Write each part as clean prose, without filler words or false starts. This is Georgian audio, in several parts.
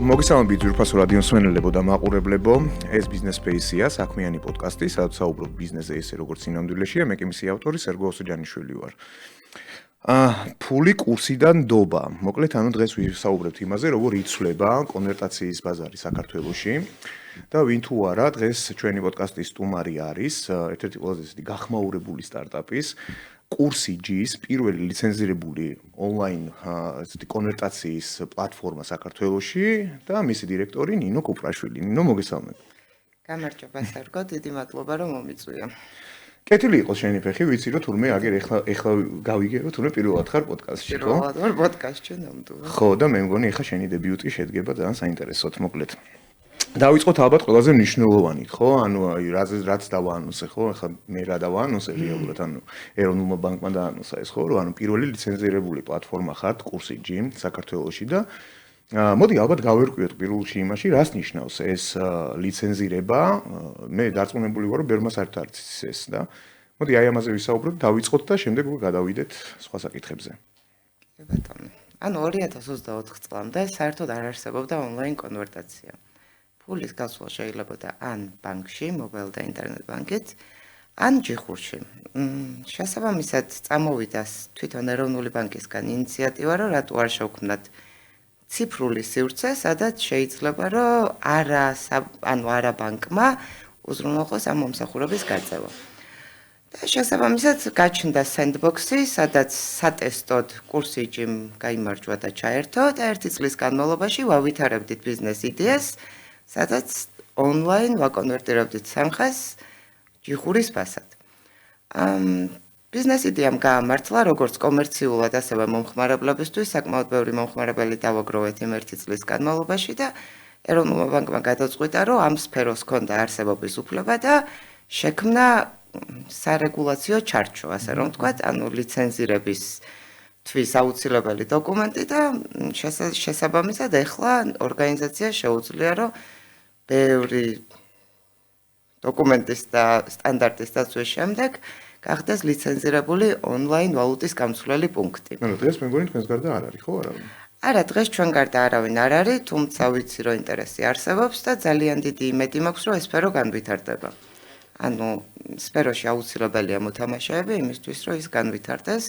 მოგესალმებით ძვირფასო რადიო მსმენელებო და მაყურებლებო, ეს ბიზნეს სპეისია, საქმიანი პოდკასტი, სადაც საუბრობ ბიზნესზე ისე როგორც სინამდვილეშია, მე კი მისი ავტორი სერგო ოსოჯანიშვილი ვარ. ფული კურსიდან ნდობა. მოკლედ, დღეს ვისაუბრებთ იმაზე, როგორ იცვლება კონვერტაციის ბაზარი საქართველოში. და ვინ თუ არა, დღეს ჩვენი პოდკასტის სტუმარი არის ერთ-ერთი ყველაზე გახმაურებული სტარტაპის კურსი G-ის პირველი ლიცენზირებული ონლაინ კონვერტაციის პლატფორმა საქართველოში და მისი დირექტორი ნინო კუპრაშვილი. ნინო, მოგესალმებით. გამარჯობა სერგო, დიდი მადლობა რომ მომიწვია. კეთილი იყოს შენი ფეხი, ვიცი რომ თურმე აგერ ეხლა გავიგე რომ თურმე პირველად ხარ პოდკასტში, ხო? პირველად ვარ პოდკასტში ნამდვილად. ხო, და მე მგონი ეხლა შენი დებიუტი შედგება ძალიან საინტერესოდ, მოკლედ. დავიწყოთ ალბათ ყველაზე მნიშვნელოვანით, ხო? ანუ რაც დავაანონსე, ხო? ახლა მე რა დავაანონსე რეალურად, ანუ ეროვნულმა ბანკმა დაანონსა ეს, ხო, რომ ანუ პირველი ლიცენზირებული პლატფორმა ხართ კურსი G საქართველოში და მოდი ალბათ გავერკვიოთ პირველში იმაში, რას ნიშნავს ეს ლიცენზირება. მე დარწმუნებული ვარ, რომ ბერმა საერთოდ არ იცის ეს და მოდი აი ამაზე ვისაუბროთ, დავიწყოთ და შემდეგ გადავიდეთ სხვა საკითხებზე. კი ბატონო. ანუ 2024 წლამდე საერთოდ არ არსებობდა ონლაინ კონვერტაცია. ფულის გასვლა შეიძლებოდა ან ბანკში, მობაილ და ინტერნეტ ბანკით, ან ჯიხურში. შესაბამისად, წამოვიდა თვითონ ეროვნული ბანკისგან ინიციატივა, რომ რატო არ შევქმნათ ციფრული სივრცე, სადაც შეიძლება, რომ არა ბანკმა უზრუნველყოს ამ მომსახურების გაწევა. და შესაბამისად, გაჩნდა sandbox-ი, სადაც სატესტოდ კურსი G-მ გაიმარჯვა და ჩაერთო და 1 წლის განმავლობაში ვავითარებდით ბიზნეს იდეას, სადაც ონლაინ ვაკონვერტირებდით სამხას ჯიხურის ფასად. ბიზნეს იდეამ გაამართლა როგორც კომერციულად, ასევე მომხმარებლებისთვის, საკმაოდ ბევრი მომხმარებელი დავაგროვეთ იმ 1 წლის განმავლობაში და ეროვნულმა ბანკმა გადაწყვიტა, რომ ამ სფეროს ჰქონდა არსებობის უფლება და შექმნა სარეგულაციო ჩარჩო, ასე რომ ვთქვათ, ანუ ლიცენზირების თვის აუცილებელი დოკუმენტი და შესაბამისად ეხლა ორგანიზაციას შეუძლია, რომ ბევრი დოკუმენტის და სტანდარტის დაცვის შემდეგ გახდეს ლიცენზირებული ონლაინ ვალუტის გამცვლელი პუნქტი. ანუ დღეს მე მგონი თქვენს გარდა არ არის, ხო, არავინ? არა, დღეს ჩვენ გარდა არავინ არ არის, თუმცა ვიცი, რომ ინტერესი არსებობს და ძალიან დიდი იმედი მაქვს, რომ ეს სფერო განვითარდება. ანუ სფეროში აუცილებელია მოთამაშეები იმისთვის, რომ ის განვითარდეს.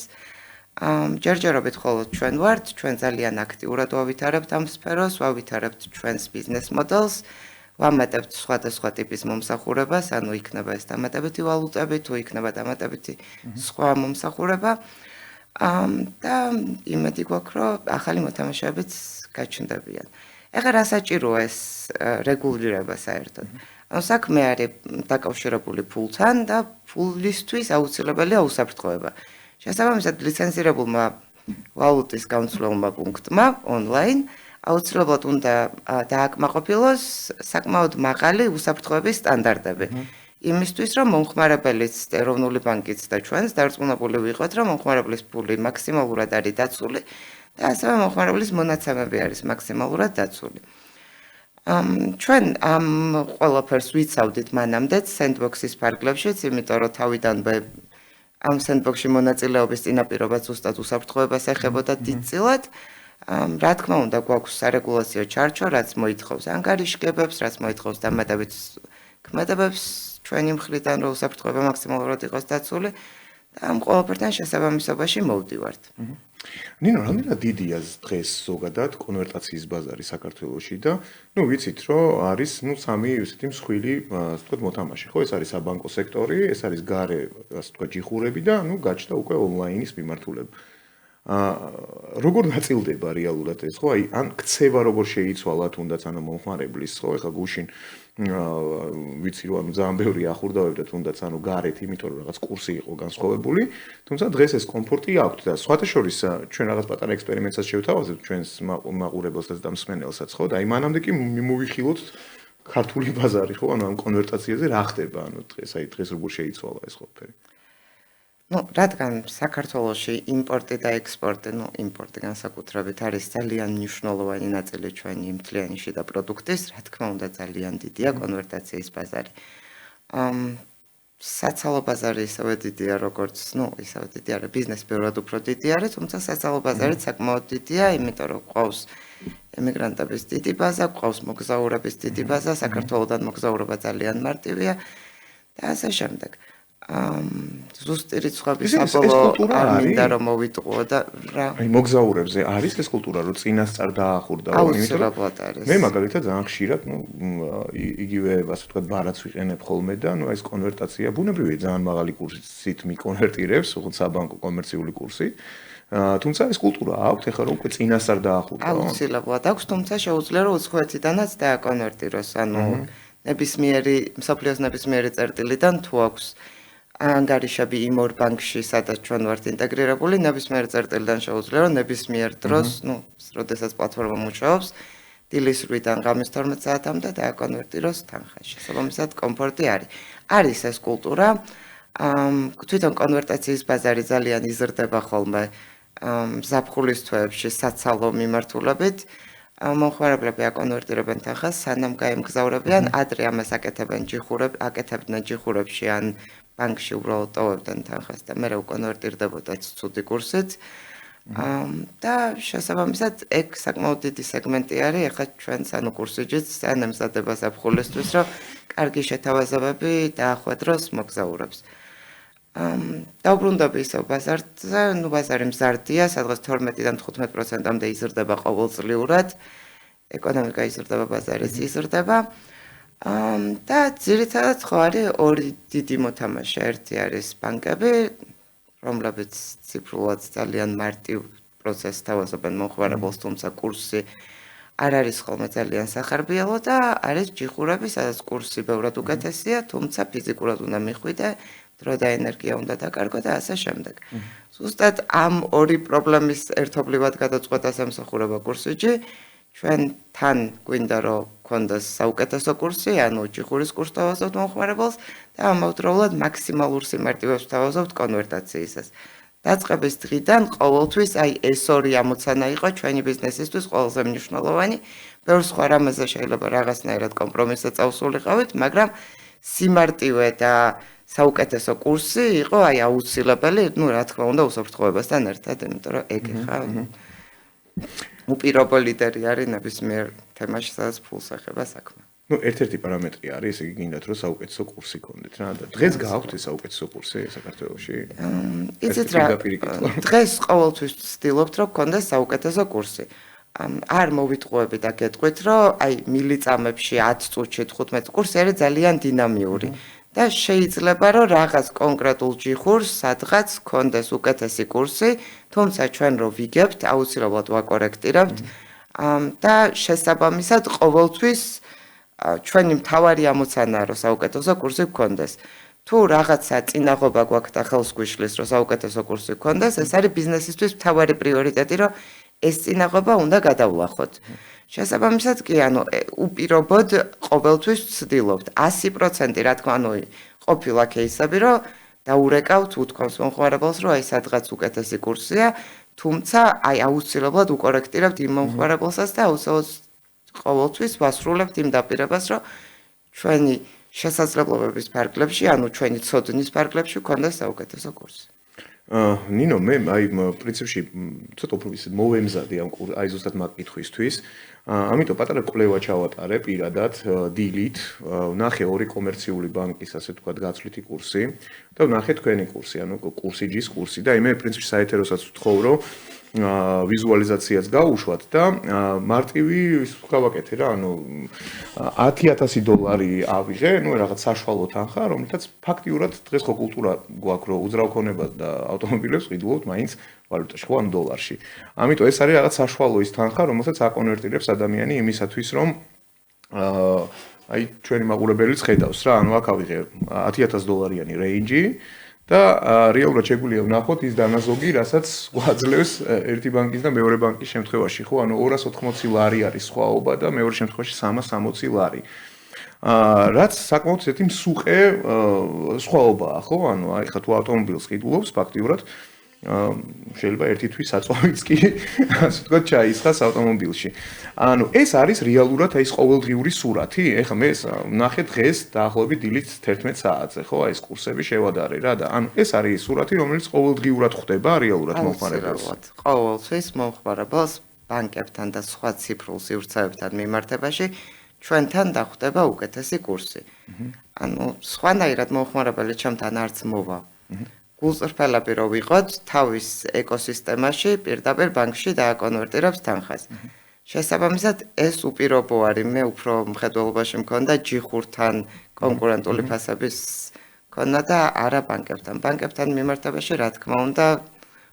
ჯერჯერობით მხოლოდ ჩვენ ვართ, ჩვენ ძალიან აქტიურად ვავითარებთ ამ სფეროს, ვავითარებთ ჩვენს ბიზნეს მოდელს, ვამატებთ სხვადასხვა ტიპის მომსახურებას, ანუ იქნება ეს დამატებითი ვალუტები, თუ იქნება დამატებითი სხვა მომსახურება. და იმედი გვაქვს, რომ ახალი მოთამაშეებიც გაჩნდებიან. ეხლა რა საჭიროა ეს რეგულირება საერთოდ? ანუ საქმე არის დაკავშირებული ფულთან და ფულისთვის აუცილებელია უსაფრთხოება. შესაბამისად, ლიცენზირებულმა ვალუტის გამცვლელმა პუნქტმა ონლაინ აუცილებლად უნდა დააკმაყოფილოს საკმაოდ მაღალი უსაფრთხოების სტანდარტები. იმისთვის, რომ მომხმარებელიც, ეროვნული ბანკიც და ჩვენც დარწმუნებული ვიყოთ, რომ მომხმარებლის ფული მაქსიმალურად არის დაცული და ასევე მომხმარებლის მონაცემები არის მაქსიმალურად დაცული. ჩვენ ამ ყველაფერს ვიცავდით მანამდეც sandbox-ის ფარგლებშიც, იმიტომ რომ თავიდანვე ამ sandbox-ში მონაწილეობის წინაპირობა ზუსტად უსაფრთხოებას ეხებოდა დიდწილად. რა თქმა უნდა, გვაქვს სარეგულაციო ჩარჩო, რაც მოითხოვს ანგარიშგებებს, რაც მოითხოვს დამატებით ქმედებებს ჩვენი მხრიდან, რომ უსაფრთხოება მაქსიმალურად იყოს დაცული და ამ ყველაფერთან შესაბამისობაში მოვდივართ. ნინო, რამდენად დიდია დღეს ზოგადად კონვერტაციის ბაზარი საქართველოში და ვიცით, რომ არის სამი ისეთი მსხვილი, ასე ვთქვათ, მოთამაშე, ხო? ეს არის საბანკო სექტორი, ეს არის გარე, ასე ვთქვათ, ჯიხურები და გაჩნდა უკვე ონლაინის მიმართულება. როგორ ნაწილდება რეალურად ეს, ხო? აი, ან ქცევა როგორ შეიცვალა თუნდაც ანუ მომხმარებლის, ხო? ეხლა გუშინ ვიცი რომ ძალიან ბევრი ახურდავებდა თუნდაც ანუ გარეთ, იმიტომ რომ რაღაც კურსი იყო განსხვავებული, თუმცა დღეს ეს კომფორტი აქვს და სხვათა შორის ჩვენ რაღაც პატარა ექსპერიმენტსაც შევთავაზებთ ჩვენს მაყურებელსაც და მსმენელსაც, ხო? და აი მანამდე კი მოვიხილოთ ქართული ბაზარი, ხო? ანუ ამ კონვერტაციაზე რა ხდება, ანუ დღეს როგორ შეიცვალა ეს ყველაფერი? რადგან საქართველოში იმპორტი და ექსპორტი, იმპორტი განსაკუთრებით არის ძალიან მნიშვნელოვანი ნაწილი ჩვენი მთლიანი შიდა პროდუქტის, რა თქმა უნდა ძალიან დიდია კონვერტაციის ბაზარი. საცალო ბაზარი ისევე დიდია, როგორც, ისევე დიდი არის, ბიზნესი ბევრად უფრო დიდი არის, თუმცა საცალო ბაზარიც საკმაოდ დიდია, იმიტომ რომ ყავს ემიგრანტების დიდი ბაზა, ყავს მოგზაურების დიდი ბაზა, საქართველოსთან მოგზაურობა ძალიან მარტივია და ასე შემდეგ. ზუსტი რიცხვები საბოლოო არ მინდა რომ მოვიტყუო და რა. აი მოგზაურებზე არის ეს კულტურა, რომ წინასწარ დაახურდა, აუცილებლად არის. მე მაგალითად ძალიან ხშირად, იგივე ასე ვთქვათ, ბარათს ვიყენებ ხოლმე და ეს კონვერტაცია ბუნებრივია ძალიან მაღალი კურსით მიკონვერტირებს, უბრალოდ საბანკო კომერციული კურსი. თუმცა ეს კულტურა აქვს, ეხლა რომ უკვე წინასწარ დაახურდა. აუცილებლად აქვს, თუმცა შეუძლია რომ უცხოეთიდანაც დააკონვერტიროს, ანუ ნებისმიერი მსოფლიოს ნებისმიერი წერტილიდან თუ აქვს ანგარიშები იმ ორ ბანკში, სადაც ჩვენ ვართ ინტეგრირებული, ნებისმიერ წერტილიდან შეუძლია რომ ნებისმიერ დროს, როდესაც პლატფორმა მუშაობს, დილის 8-დან ღამის 12 საათამდე დააკონვერტიროს თამხაში. შესაბამისად, კომფორტი არის. არის ეს კულტურა. თვითონ კონვერტაციის ბაზარი ძალიან იზრდება ხოლმე ზაფხულის თვეებში საცალო მიმართულებით. მომხმარებლები აკონვერტირებენ თანხას, სანამ გაემგზავრებიან, ადრე ამას აკეთებდნენ ჯიხურებში ან ბანკში უბრალოდ ტოვებდნენ თანხას და მერე უკონვერტირდებოდა ცუდი კურსით. და შესაბამისად, ეგ საკმაოდ დიდი სეგმენტი არის, ეხლა ჩვენს ანუ კურსიჯიც ემზადება ზაფხულისთვის, რომ კარგი შეთავაზებები დაახვედროს მოგზაურებს. დაუბრუნდები ისევ ბაზარზე, ბაზარი მზარდია, სადღაც 12-დან 15%-მდე იზრდება ყოველწლიურად. ეკონომიკა იზრდება, ბაზარიც იზრდება. და ძირითადად ხო არის ორი დიდი მოთამაშე, ერთი არის ბანკები, რომლებიც ციფრულად ძალიან მარტივ პროცესს თავაზობენ მომხმარებელს, თუმცა კურსი არ არის ხოლმე ძალიან სახარბიელო და არის ჯიხურები, სადაც კურსი ბევრად უკეთესია, თუმცა ფიზიკურად უნდა მიხვიდე, დრო და ენერგია უნდა დაკარგო და ასე შემდეგ. ზუსტად ამ ორი პრობლემის ერთობლივად გადაწყვეტას ემსახურება კურსიჯი. ჩვენ თან გვინდა რომ გქონდეს საუკეთესო კურსი, ანუ ჯიხურის კურსს თავაზობთ მომხმარებელს და ამავდროულად მაქსიმალურ სიმარტივებს თავაზობთ კონვერტაციისას. დაწყების დღიდან ყოველთვის აი ეს ორი ამოცანა იყო ჩვენი ბიზნესისთვის ყველაზე მნიშვნელოვანი. ბევრ სხვა რამეზე შეიძლება რაღაცნაირად კომპრომისზე წავსულიყავით, მაგრამ სიმარტივე და საუკეთესო კურსი იყო აი აუცილებელი, რა თქმა უნდა, უსაფრთხოებასთან ერთად, იმიტომ რომ ეგ ხა უპირობო ლიდერი არის ნებისმიერ თემაში, სადაც ფულს ეხება საქმე. ერთ-ერთი პარამეტრი არის, ესე იგი გინდათ რომ საუკეთესო კურსი გქონდეთ რა და დღეს გააქვთ ეს საუკეთესო კურსი საქართველოში? იცით რა, დღეს ყოველთვის ვცდილობთ რომ გქონდეს საუკეთესო კურსი. არ მოვიტყუები და გეტყვით რომ აი მილიწამებში 10 წუთში 15 კურსი არის ძალიან დინამიური. და შეიძლება რომ რაღაც კონკრეტულ ჯიხურს სადღაც გქონდეს უკეთესი კურსი, თუმცა ჩვენ რო ვიგებთ, აუცილებლად ვაკორექტირებთ და შესაბამისად ყოველთვის ჩვენი მთავარი ამოცანაა რომ საუკეთესო კურსი გქონდეს. თუ რაღაცა წინაღობა გვაქვს და ხელს გვიშლის რომ საუკეთესო კურსი გქონდეს, ეს არის ბიზნესისთვის მთავარი პრიორიტეტი, რომ ეს წინაღობა უნდა გადავლახოთ. შესაბამისად კი, ანუ უპირობოდ ყოველთვის ვცდილობთ 100% რა თქმა უნდა, ყოფილა кейსები, რომ დაურეკავთ უთქვამს მომხმარებელს, რომ აი სადღაც უკეთესი კურსია, თუმცა აი აუცილებლად უკორექტირებთ იმ მომხმარებელსაც და ყოველთვის ვასრულებთ იმ დაპირებას, რომ ჩვენი შესაძლებლობების ფარგლებში, ანუ ჩვენი ცოდნის ფარგლებში გქონდეს საუკეთესო კურსი. ნინო, მე აი პრინციპში ცოტა უფრო ისე მოვემზადე აი ზუსტად მაგ კითხვისთვის. ამიტომ პატარა კვლევა ჩავატარე პირადად დილით, ვნახე ორი კომერციული ბანკის, ასე ვთქვათ, გაცვლითი კურსი და ვნახე თქვენი კურსი, ანუ კურსიჯის კურსი და მე პრინციპში საეთეროსაც ვთხოვრო ვიზუალიზაციას გაუშვათ და მარტივი ის გავაკეთე რა, ანუ $10,000 ავიღე, რაღაც საშუალო თანხა, რომელთაც ფაქტიურად დღეს ხო კულტურა გვაქვს, რომ უძრავქონებას და ავტომობილებს ვყიდულობთ მაინც ვალუტაში, ხო, ან დოლარში. ამიტომ ეს არის რაღაც საშუალო ის თანხა, რომელსაც აკონვერტირებს ადამიანი იმისათვის, რომ აი ჩვენი მაყურებელიც ხედავს რა, ანუ აქ ავიღე $10,000 რეინჯი და რეალურად შეგვიძლია ვნახოთ ის დანაზოგი, რასაც გვაძლევს ერთი ბანკის და მეორე ბანკის შემთხვევაში, ხო, ანუ $280 არის სხვაობა და მეორე შემთხვევაში $360. რაც საკმაოდ ისეთი მსუყე სხვაობაა, ხო, ანუ აი ხა თუ ავტომობილს ყიდულობს ფაქტიურად შეიძლება ერთი თვის საწვავიც კი ასე ვთქვათ ჩაისხას ავტომობილში. ანუ ეს არის რეალურად აი ეს ყოველდღიური სურათი. ეხლა მე ვნახე დღეს დაახლოებით დილით 11 საათზე, ხო, აი ეს კურსები შევადარე რა და ანუ ეს არის სურათი, რომელიც ყოველდღიურად ხდება რეალურად მომხმარებელს. ყოველთვის მომხმარებელს ბანკებთან და სხვა ციფრულ სივრცეებთან მიმართებაში ჩვენთან დახვდება უკეთესი კურსი. ანუ სხვანაირად მომხმარებელი ჩემთან არც მოვა. გულწრფელები რო ვიყოთ, თავის ეკოსისტემაში პირდაპირ ბანკში დააკონვერტირებს თანხას. შესაბამისად, ეს უპირობო არის. მე უფრო მხედველობაში მქონდა ჯიხურთან კონკურენტული ფასების ქონა და არა ბანკებთან. ბანკებთან მიმართებაში, რა თქმა უნდა,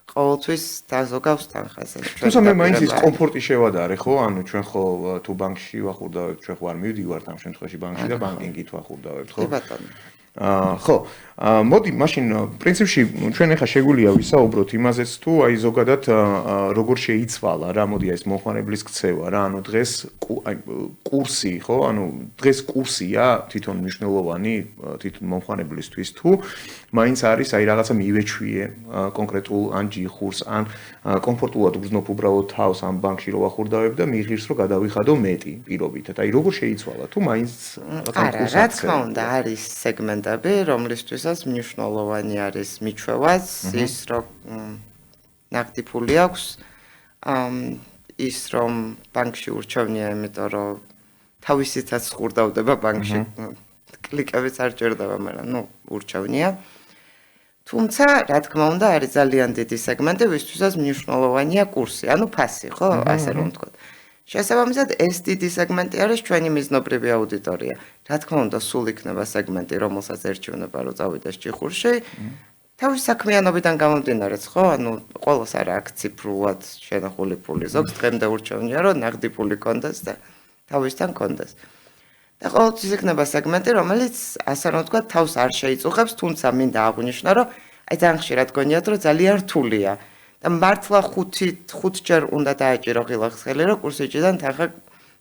ყოველთვის დაზოგავს თანხაზე. თუმცა მე მაინც ის კომფორტი შევადარე, ხო? ანუ ჩვენ ხო თუ ბანკში ვახურდავებთ, ჩვენ ხო არ მივდივართ ამ შემთხვევაში ბანკში და ბანკინგით ვახურდავებთ, ხო? კი ბატონო. ხო, მოდი, მაშინ პრინციპში ჩვენ ახლა შეგვიძლია ვისაუბროთ იმაზეც თუ აი ზოგადად როგორ შეიცვალა რა, მოდი ეს მომხმარებლის ქცევა რა, ანუ დღეს კურსი, ხო? ანუ დღეს კურსია თვითონ მნიშვნელოვანი თვითონ მომხმარებლისთვის თუ მაინც არის აი რაღაცა მივეჩვიე კონკრეტულ ან ჯიხურს ან კომფორტულად ვგრძნობ უბრალოდ თავს ამ ბანკში რო ვახურდავებ და მიიღირს რომ გადავიხადო მეტი პირობითად. აი როგორ შეიცვალა თუ მაინც რაღაცა კურსი. რა თქმა უნდა არის სეგმენტები, რომლისთვისაც მნიშვნელოვანი არის მიჩვევაც, ის რომ ნახტი ფული აქვს, ის რომ ბანკში ურჩევნია, იმიტომ რომ თავისითაც ხურდავდება ბანკში, კლიკებიც არ ჭირდება, მაგრამ ურჩევნია. თუმცა, რა თქმა უნდა, არის ძალიან დიდი სეგმენტი, ვისთვისაც მნიშვნელოვანია კურსი, ანუ ფასი, ხო, ასე რომ ვთქვათ. შესაბამისად, ეს დიდი სეგმენტი არის ჩვენი მიზნობრივი აუდიტორია. რა თქმა უნდა, სულ იქნება სეგმენტი, რომელსაც ერჩივნება, რომ წავიდეს ჯიხურში. თავის საქმიანობიდან გამომდინარეც, ხო? ანუ ყოველს არ აქვს ციფრულად შენახული ფული. ზოგს დღემდე ურჩევნია, რომ ნაღდი ფული კონდეს და თავისთან კონდეს. და ყოველთვის იქნება სეგმენტი, რომელიც, ასე რომ ვთქვათ, თავს არ შეიწუხებს, თუმცა მინდა აღვნიშნო, რომ აი ძალიან ხშირად გონიათ, რომ ძალიან რთულია. და მართლა 5-ჯერ უნდა დააჭირო ღილახსხელი, რომ კურსიჭიდან თანხა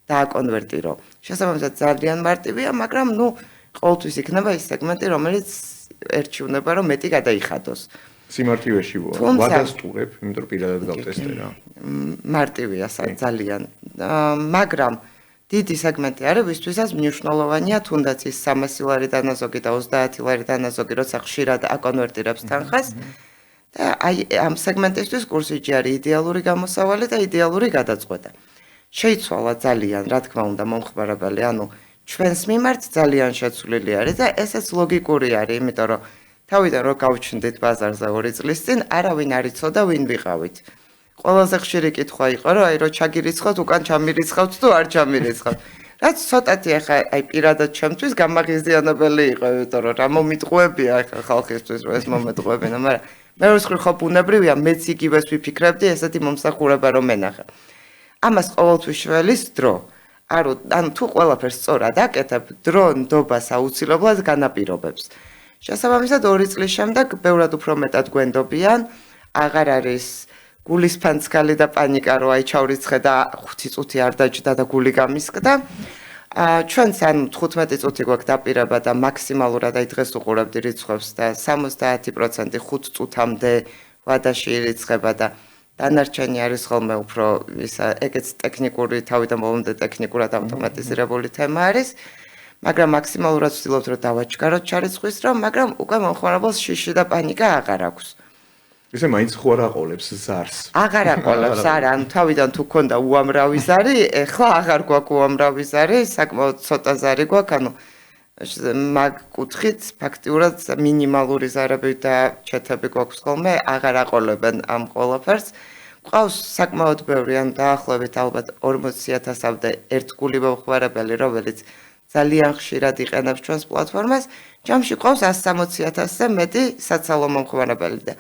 დააკონვერტირო. შესაბამისად ძალიან მარტივია, მაგრამ ყოველთვის იქნება ის სეგმენტი, რომელიც ერჩივნება, რომ მეტი გადაიხადოს. სიმარტივეში ვადასტურებ, იმიტომ რომ პირადად გავტესტე რა. მარტივია ძალიან. მაგრამ დიდი სეგმენტი არის, ვისთვისაც მნიშვნელოვანია თუნდაც ის 300 ლარი დანაზოგი და 30 ლარი დანაზოგი, როცა ხშირად აკონვერტირებს თანხას. და აი ამ სეგმენტისთვის კურსიჯი არის იდეალური გამოსავალი და იდეალური გადაწყვეტა. შეიცვალა ძალიან, რა თქმა უნდა, მომხმარებელი, ანუ ჩვენს მიმართ ძალიან შეცვლილი არის და ესეც ლოგიკური არის, იმიტომ რომ თავიდან რო გავჩნდით ბაზარზე 2 წლის წინ, არავინ არ იცოდა ვინ ვიყავით. ყველაზე ხშირი კითხვა იყო, რომ აი რო ჩაგირიცხავთ, უკან ჩამირიცხავთ თუ არ ჩამირიცხავთ. რაც ცოტათი ახლა აი პირადად ჩემთვის გამაღიზიანებელი იყო, იმიტომ რომ რა მომიტყუებია ახლა ხალხისთვის რომ ეს მომეტყუებინა, მაგრამ მეორე მხრივ ხო ბუნებრივია, მეც იგივეს ვიფიქრებდი, ესეთი მომსახურება რომ ენახა. ამას ყოველთვის შველის დრო. ანუ თუ ყველაფერს სწორად აკეთებ, დრო ნდობას აუცილებლად განაპირობებს. შესაბამისად 2 წლის შემდეგ ბევრად უფრო მეტად გვენდობიან, აღარ არის გულისფანცქალი და პანიკა, რომ აი ჩავრიცხე და 5 წუთი არ დაჭდა და გული გამისკდა. ჩვენც ან 15 წუთი გვაქვს დაპირება და მაქსიმალურად აი დღეს უყურებდი რიცხვებს და 70% 5 წუთამდე ვადაში ირიცხება და დანარჩენი არის ხოლმე უფრო ეგეც ტექნიკური თავიდან ბოლომდე ტექნიკურად ავტომატიზირებული თემა არის, მაგრამ მაქსიმალურად ვცდილობთ რომ დავაჩქაროთ ჩარიცხვის დრო, მაგრამ უკვე მომხმარებელს შიში და პანიკა აღარ აქვს. ესე მაინც ხო არ აყოლებს ზარს. აღარ აყოლებს, არა, ანუ თავიდან თუ ქონდა უამრავი ზარი, ეხლა აღარ გვაქვს უამრავი ზარი, საკმაოდ ცოტა ზარი გვაქვს, ანუ მაგ კუთხით ფაქტიურად მინიმალური ზარები და ჩეთები გვაქვს ხოლმე, აღარ აყოლებენ ამ ყველაფერს. ყავს საკმაოდ ბევრი, ანუ დაახლოებით ალბათ 40,000-მდე ერთგული მომხმარებელი, რომელიც ძალიან ხშირად იყენებს ჩვენს პლატფორმას, ჯამში ყავს 160,000-ზე მეტი საცალო მომხმარებელი და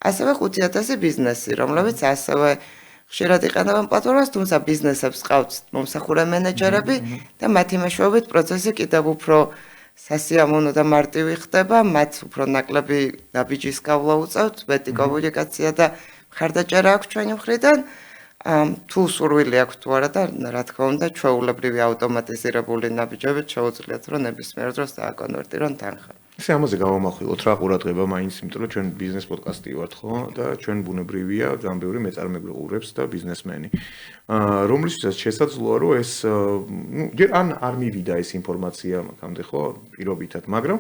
ასევე 5,000 ბიზნესი, რომლებიც ასევე ხშირად იყენებენ პლატფორმას, თუმცა ბიზნესებს ყავთ მომსახურე მენეჯერები და მათი მეშვეობით პროცესი კიდევ უფრო სასიამოვნო და მარტივი ხდება, მათ უფრო ნაკლები ნაბიჯის გავლა უწევთ, მეტი კომუნიკაცია და მხარდაჭერა აქვს ჩვენი მხრიდან. თუ სურვილი აქვს თუ არა და რა თქმა უნდა, ჩვეულებრივი ავტომატიზირებული ნაბიჯებით შეუძლიათ, რომ ნებისმიერ დროს დააკონვერტირონ თანხა. ესე ამაზე გავამახვილოთ რა ყურადღება მაინც, იმიტომ რომ ჩვენ ბიზნეს პოდკასტი ვართ ხო და ჩვენ ბუნებრივია ძალიან ბევრი მეწარმე გვყურებს და ბიზნესმენი. რომლისთვისაც შესაძლოა რომ ეს ჯერ არ მივიდა ეს ინფორმაცია მაგამდე ხო პირობითად, მაგრამ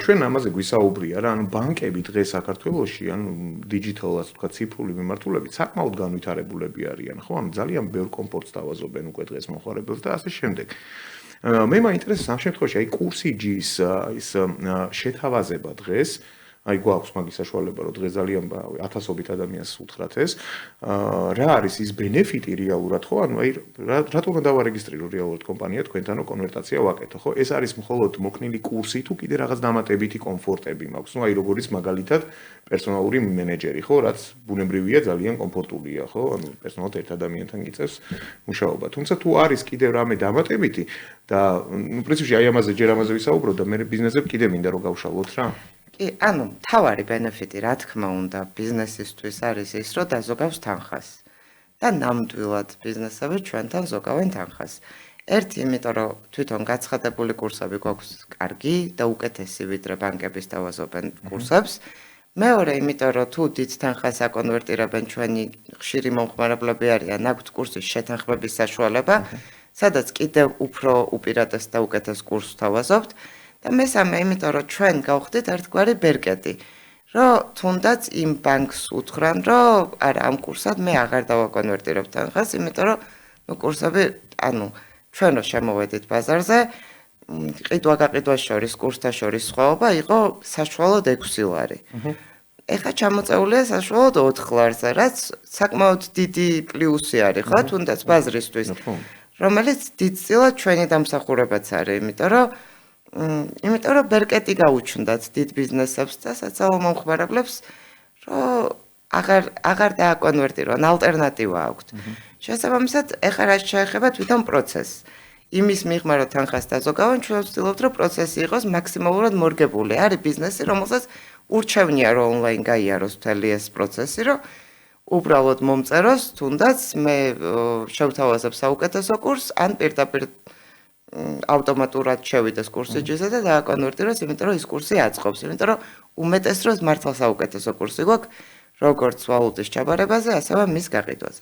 ჩვენ ამაზე გვისაუბრია რა, ანუ ბანკები დღეს საქართველოში, ანუ დიჯიტალ ასე ვთქვათ, ციფრული მიმართულებით საკმაოდ განვითარებულები არიან, ხო? ანუ ძალიან ბევრ კომფორტს თავაზობენ უკვე დღეს მოხარებელს და ასე შემდეგ. მე მაინტერესებს ამ შემთხვევაში აი კურსიჯის ის შეთავაზება დღეს აი გვაქვს მაგის საშუალება რომ დღეს ძალიან ათასობით ადამიანს უთხრათ ეს რა არის ის ბენეფიტი რეალურად ხო ანუ აი რატომ უნდა დავარეგისტრირო რეალურად კომპანია თქვენთანო კონვერტაცია ვაკეთო ხო ეს არის მხოლოდ მოქნილი კურსი თუ კიდე რაღაც დამატებითი კომფორტები მაქვს ნუ აი როგორც მაგალითად პერსონალური მენეჯერი ხო რაც ბუნებრივია ძალიან კომფორტულია ხო ანუ პერსონალად ერთ ადამიანთან გიწევს მუშაობა თუმცა თუ არის კიდევ რამე დამატებითი და ნუ პრინციპში აი ამაზე ჯერ ამაზე ვისაუბროთ და მე ბიზნესებს კიდე მინდა რომ გავშალოთ რა ანუ თავარი ბენეფიტი რა თქმა უნდა ბიზნესისთვის არის ის რომ დაზოგავს თანხას და ნამდვილად ბიზნესები ჩვენთან ზოგავენ თანხას ერთი იმიტომ რომ თვითონ გაცხადებული კურსები გვაქვს კარგი და უკეთესი ვიდრე ბანკების დავაზობენ კურსებს მეორე იმიტომ რომ თუ დიდ თანხას აკონვერტირებენ ჩვენი ხშირი მომხმარებლები არიან აქვთ კურსის შეთანხმების საშუალება სადაც კიდევ უფრო უპირატეს და უკეთეს კურსს თავაზობთ და მესამე იმიტომ რომ ჩვენ გავხდით ერთგვარი ბერკეტი რომ თუნდაც იმ ბანკს უთხრან რომ არა ამ კურსად მე აღარ დავაკონვერტირებ თანხას იმიტომ რომ ნუ კურსები ანუ ჩვენ რო შემოვედით ბაზარზე ყიდვა-გაყიდვას შორის კურსთა შორის სხვაობა იყო საშუალოდ 6 ლარი ეხლა ჩამოწეულია საშუალოდ 4 ლარზე რაც საკმაოდ დიდი პლუსი არის ხო თუნდაც ბაზრისთვის რომელიც დიდწილად ჩვენი დამსახურებაც არის იმიტომ რომ ბერკეტი გაუჩნდათ დიდ ბიზნესებს და საცალო მომხმარებლებს რომ აღარ დააკონვერტირონ ალტერნატივა აქვთ. შესაბამისად, ეხლა რაც შეეხება თვითონ პროცესს. იმის მიღმა რომ თანხას დაზოგავენ, ჩვენ ვცდილობთ რომ პროცესი იყოს მაქსიმალურად მორგებული. არის ბიზნესი, რომელსაც ურჩევნია რომ ონლაინ გაიაროს მთელი ეს პროცესი, რომ უბრალოდ მომწეროს, თუნდაც მე შევთავაზებ საუკეთესო კურსს, ან პირდაპირ ავტომატურად შევიდეს კურსიჯიზე და დააკონვერტიროს, იმიტომ რომ ის კურსი აწყობს, იმიტომ რომ უმეტეს დროს მართლა საუკეთესო კურსი გვაქვს, როგორც ვალუტის ჩაბარებაზე, ასევე მის გაყიდვაზე.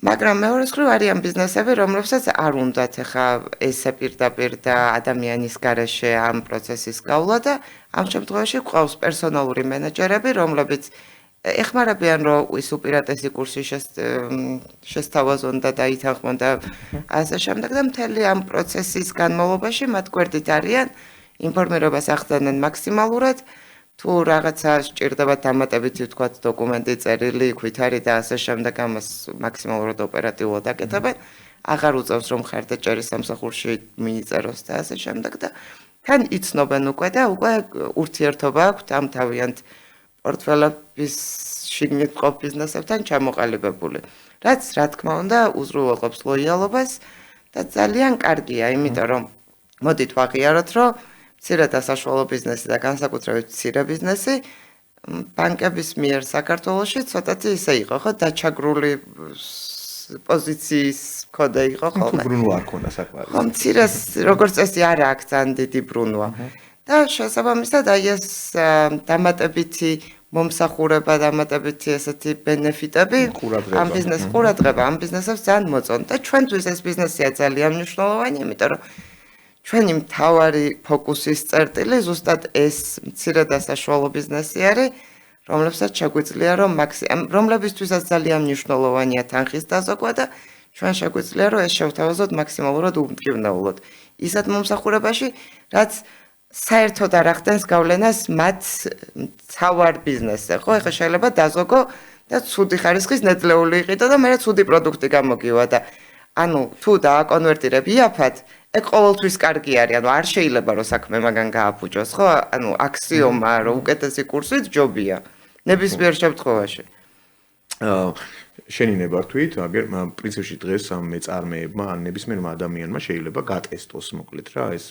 მაგრამ მეორე მხრივ არიან ბიზნესები, რომლებსაც არ უნდათ ახლა ესე პირდაპირ და ადამიანის გარეშე ამ პროცესის გავლა და ამ შემთხვევაში გვყავს პერსონალური მენეჯერები, რომლებიც ეხმარებიან რომ ის უპირატესი კურსი შესთავაზონ და დაითანხმონ და ასე შემდეგ და მთელი ამ პროცესის განმავლობაში მათ გვერდით არიან ინფორმირებას ახდენენ მაქსიმალურად თუ რაღაცა სჭირდება დამატებითი ვთქვათ დოკუმენტი წერილი ქვითარი და ასე შემდეგ ამას მაქსიმალურად ოპერატიულად აკეთებენ აღარ უწევს რომ ხარდაჭერის სამსახურში მიიწეროს და ასე შემდეგ და თან იცნობენ უკვე და უკვე ურთიერთობა აქვთ ამ თავიანთ პორტფელების შიგნით მყოფ ბიზნესებთან ჩამოყალიბებული. რაც რა თქმა უნდა უზრუნველყოფს ლოიალობას და ძალიან კარგია, იმიტომ რომ მოდით ვაღიაროთ, რომ მცირე და საშუალო ბიზნესი და განსაკუთრებით მცირე ბიზნესი ბანკების მიერ საქართველოში ცოტათი ისე იყო, ხო, დაჩაგრული პოზიციის მქონე იყო ხოლმე. თუ ბრუნვა არ ქონდა საქმე. ხო, მცირეს როგორც წესი არ აქვს ძალიან დიდი ბრუნვა. და შესაბამისად აი ეს დამატებითი მომსახურება დამატებითი ესეთი ბენეფიტები ამ ბიზნეს ყურადღება ამ ბიზნესებს ძალიან მოწონთ და ჩვენთვის ეს ბიზნესია ძალიან მნიშვნელოვანი იმიტომ რომ ჩვენი მთავარი ფოკუსის წერტილი ზუსტად ეს მცირე და საშუალო ბიზნესი არის რომლებსაც შეგვიძლია რომ რომლებისთვისაც ძალიან მნიშვნელოვანია თანხის დაზოგვა და ჩვენ შეგვიძლია რომ ეს შევთავაზოთ მაქსიმალურად უმტკივნეულოდ ისეთ მომსახურებაში რაც საერთოდ არ ახდენს გავლენას მათ თავარ ბიზნესზე, ხო? ეხლა შეიძლება დაზოგო და ცუდი ხარისხის ნედლეული იყიდო და მერე ცუდი პროდუქტი გამოგივა და ანუ თუ დააკონვერტირებ იაფად, ეგ ყოველთვის კარგი არის, ანუ არ შეიძლება რომ საქმე მაგან გააფუჭოს, ხო? ანუ აქსიომაა რომ უკეთესი კურსით ჯობია ნებისმიერ შემთხვევაში. შენი ნებართვით, მაგრამ პრინციპში დღეს ამ მეწარმეებმა ან ნებისმიერმა ადამიანმა შეიძლება გატესტოს მოკლედ რა ეს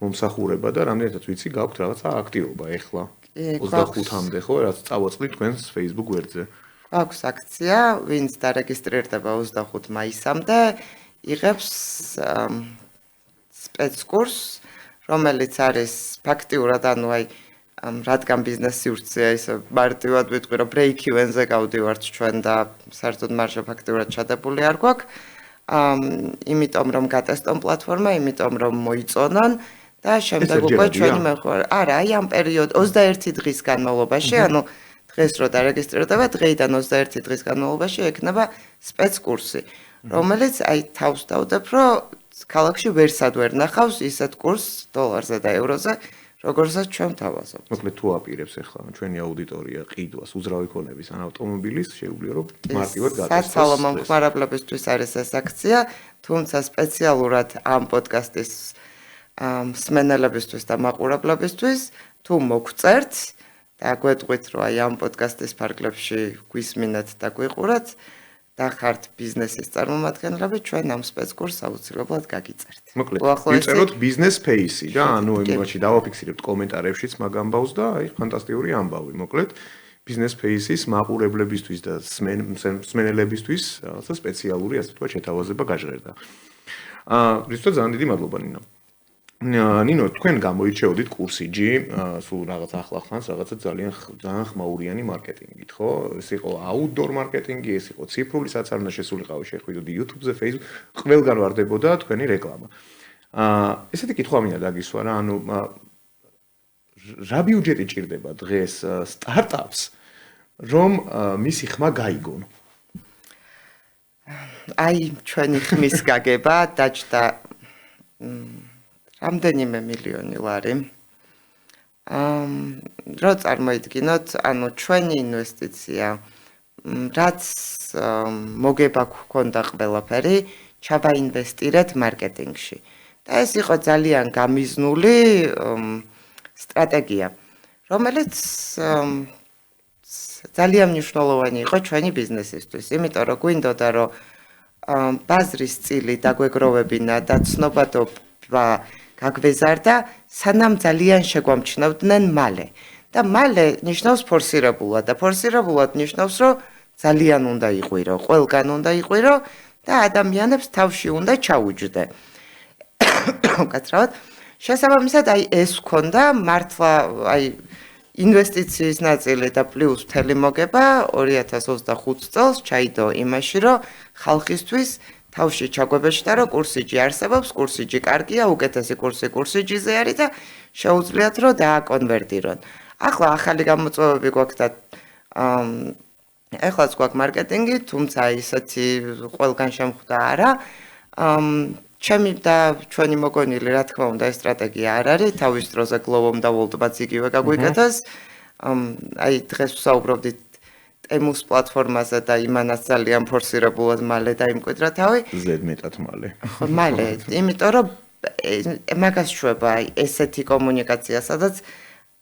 მომსახურება და რამდენადაც ვიცი გაქვთ რაღაცა აქტივობა ეხლა 25-მდე ხო რაც წავაწყდით თქვენს Facebook გვერდზე. აქვს აქცია, ვინც დარეგისტრირდება 25 მაისამდე, იღებს სპეცკურსს, რომელიც არის ფაქტიურად რადგან ბიზნესი ურცია ისე მარტივად ვიტყვი რომ break even-ზე გავდივართ ჩვენ და საერთოდ მარჟა ფაქტიურად ჩადებული არ გვაქვს. იმიტომ რომ გატესტონ პლატფორმა, იმიტომ რომ მოიწონონ და შემდეგ უკვე ჩვენი მეხوار. არა, ამ პერიოდ 21 დღის განმავლობაში, დღეს რო დარეგისტრირდება, დღეიდან 21 დღის განმავლობაში ექნება სპეცკურსი, რომელიც თავს დავდებ, რომ ქალაქში ვერსად ვერ ნახავს ისეთ კურსს დოლარზე და ევროზე, როგორცაც ჩვენ თავაზობთ. მოკლედ თუ აპირებს ახლა ჩვენი აუდიტორია ყიდვას უძრავი ქონების ან ავტომობილის, შეუძლია რომ მარტივად გატესტოს. საცალო მომხმარებლებისთვის არის ეს აქცია, თუმცა სპეციალურად ამ პოდკასტის მსმენელებისთვის და მაყურებლებისთვის თუ მოგწერთ და გვეტყვით რომ ამ პოდკასტის ფარგლებში გვისმინეთ და გვიყურათ და ხართ ბიზნესის წარმომადგენლები, ჩვენ ამ სპეცკურსს აუცილებლად გაგიწერთ. მოკლედ, ვიწეროთ business face-ი და იმაში დავაფიქსირებთ კომენტარებშიც მაგ ამბავს და ფანტასტიკური ამბავი. მოკლედ, business face-ის მაყურებლებისთვის და მსმენელებისთვის რაღაცა სპეციალური, ასე ვთქვათ, შეთავაზება გაჟღერდა. რითო ძალიან დიდი მადლობა ნინო. ნინო, თქვენ გამოირჩეოდით კურსიჯი, სულ რაღაც ახლახანს, რაღაცა ძალიან ხმაურიანი მარკეტინგით, ხო? ეს იყო outdoor მარკეტინგი, ეს იყო ციფრული საწარმო შესულიყავი, შეხვიდოდი YouTube-ზე, Facebook, ყველგან ვარდებოდა თქვენი რეკლამა. ესეთი კითხვა მინდა დაგისვა რა, რა ბიუჯეტი ჭირდება დღეს სტარტაპს, რომ მისი ხმა გაიგონ? ჩვენი ხმის გაგება დაჯდა რამდენიმე მილიონი ლარი. რო წარმოიდგინოთ, ჩვენი ინვესტიცია, რაც მოგება გქონდა ყველაფერი, ჩავაინვესტირეთ მარკეტინგში. და ეს იყო ძალიან გამიზნული სტრატეგია, რომელიც ძალიან მნიშვნელოვანი იყო ჩვენი ბიზნესისთვის, იმიტომ რომ გვინდოდა რომ ბაზრის წილი დაგვეგროვებინა და ცნობადობა გაგვეზარდა, სანამ ძალიან შეგვამჩნევდნენ მალე. და მალე ნიშნავს ფორსირებულად და ფორსირებულად ნიშნავს, რომ ძალიან უნდა იყვირო, ყველგან უნდა იყვირო და ადამიანებს თავში უნდა ჩაუჯდე. კაცრავად, შესაბამისად ეს ვქონდა მართლა ინვესტიციის ნაწილი და პლუს მთელი მოგება 2025 წელს ჩაიდო იმაში, რომ ხალხისთვის თავში ჩაგვებეჭდა, რომ კურსიჯი არსებობს, კურსიჯი კარგია, უკეთესი კურსიჯიზე არის და შეუძლიათ რომ დააკონვერტირონ. ახლა ახალი გამოწვევები გვაქვს და ეხლაც გვაქვს მარკეტინგი, თუმცა ისეთი ყველგან შემხვდა არა. ჩემი და ჩვენი მოგონილი, რა თქმა უნდა, ეს სტრატეგია არ არის, თავის დროზე გლოვომ და ვოლდმაც იგივე გაგვიკეთეს. დღეს ვსაუბრობდით ემუს პლატფორმაზე და იმანაც ძალიან ფორსირებულად მალე დაიმკვიდრა თავი. ზედმეტად მალე. ხო, მალე, იმიტომ რომ მაგას შვება ესეთი კომუნიკაცია, სადაც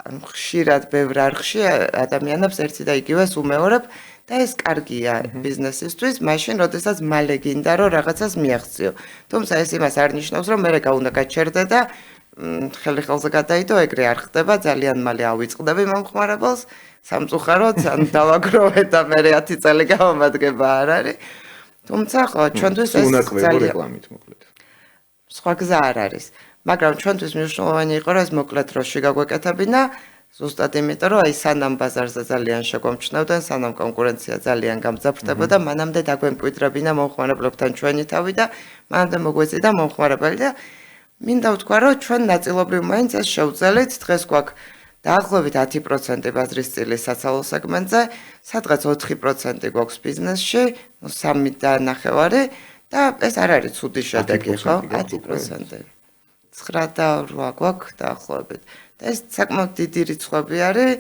ხშირად ბევრ არხში ადამიანებს ერთი და იგივეს უმეორებ და ეს კარგია ბიზნესისთვის, მაშინ როდესაც მალე გინდა რომ რაღაცას მიაღწიო. თუმცა ეს იმას არ ნიშნავს, რომ მე გაუნდა გაჩერდე და ხელი ხელზე გადაიდო, ეგრე არ ხდება, ძალიან მალე ავიწყდები მომხმარებელს, სამწუხაროდ ან დავაგროვე და მე 10 წელი გამომადგება არ არის. თუმცა ხო, ჩვენთვის ეს ძალიან რეკლამით მოკლედ. სხვა გზა არ არის. მაგრამ ჩვენთვის მნიშვნელოვანი იყო, რომ ეს მოკლედ დროში გაგვეკეთებინა, ზუსტად იმიტომ, რომ სანამ ბაზარზე ძალიან შეგვამჩნევდნენ, სანამ კონკურენცია ძალიან გამძაფრდებოდა, მანამდე დაგვემკვიდრებინა მომხმარებლებთან ჩვენი თავი და მანამდე მოგვეწიდა მომხმარებელი და მინდა ვთქვა, რომ ჩვენ ნაწილობრივ მაინც ეს შევძელით, დღეს გვაქვს დაახლოებით 10% ბაზრის წილი საცალო სეგმენტზე, სადღაც 4% გვაქვს ბიზნესში, 3.5 და ეს არ არის ცუდი შედეგი, ხო? 10%. 9 და 8 გვაქვს დაახლოებით. და ეს საკმაოდ დიდი რიცხვები არის,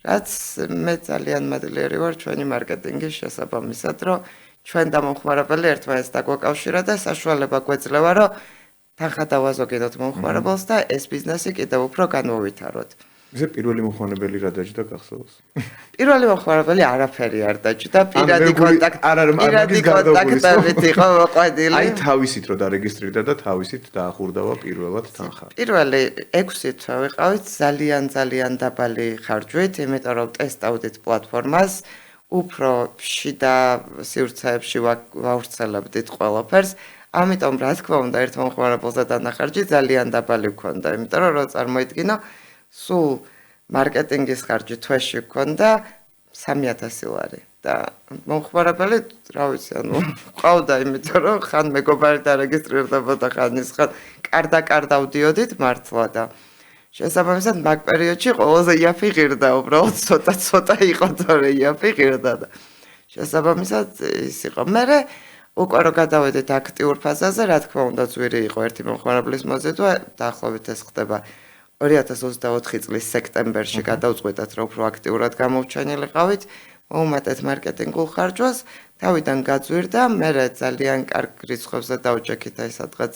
რაც მე ძალიან მადლიერი ვარ ჩვენი მარკეტინგის შესაბამისად, რომ ჩვენ და მომხმარებელი ერთმანეთს დაგვაკავშირა და საშუალება გვეძლევა, რომ თანხა დავაზოგინოთ მომხმარებელს და ეს ბიზნესი კიდევ უფრო განმოვითაროთ. ესე პირველი მომხმარებელი რა დაჯდა გახსოვს? პირველი მომხმარებელი არაფერი არ დაჯდა, პირადი კონტაქტებით იყო მოყვანილი. თავისით რო დარეგისტრირდა და თავისით დაახურდავა პირველად თანხა. პირველი 6 თვე ვიყავით ძალიან დაბალი ხარჯვით, იმიტომ რომ ტესტავდით პლატფორმას, უფრო შიდა სივრცეებში ვავრცელებდით ყველაფერს. ამიტომ რა თქმა უნდა ერთ მომხმარებელზე დანახარჯი ძალიან დაბალი გქონდა, იმიტომ რომ რო წარმოიდგინო, სულ მარკეტინგის ხარჯი თვეში გქონდა 3000 ლარი და მომხმარებელი, რა ვიცი, ყავდა, იმიტომ რომ ხან მეგობარი დარეგისტრირდებოდა, ხან ის ხან კარდაკარ დავდიოდით მართლა და შესაბამისად მაგ პერიოდში ყველაზე იაფი ღირდა, უბრალოდ ცოტა იყო თორე იაფი ღირდა და შესაბამისად ის იყო. მერე უკვე რომ გადავედით აქტიურ ფაზაზე, რა თქმა უნდა, ძვირი იყო ერთი მომხმარებლის მოზიდვა, დაახლოებით ეს ხდება 2024 წლის სექტემბერში გადავწყვეტათ, რომ უფრო აქტიურად გამოვჩენილიყავით, მოუმატეთ მარკეტინგულ ხარჯვას, თავიდან გაძვირდა, მერე ძალიან კარგ რიცხვებზე დავჭექით აი სადღაც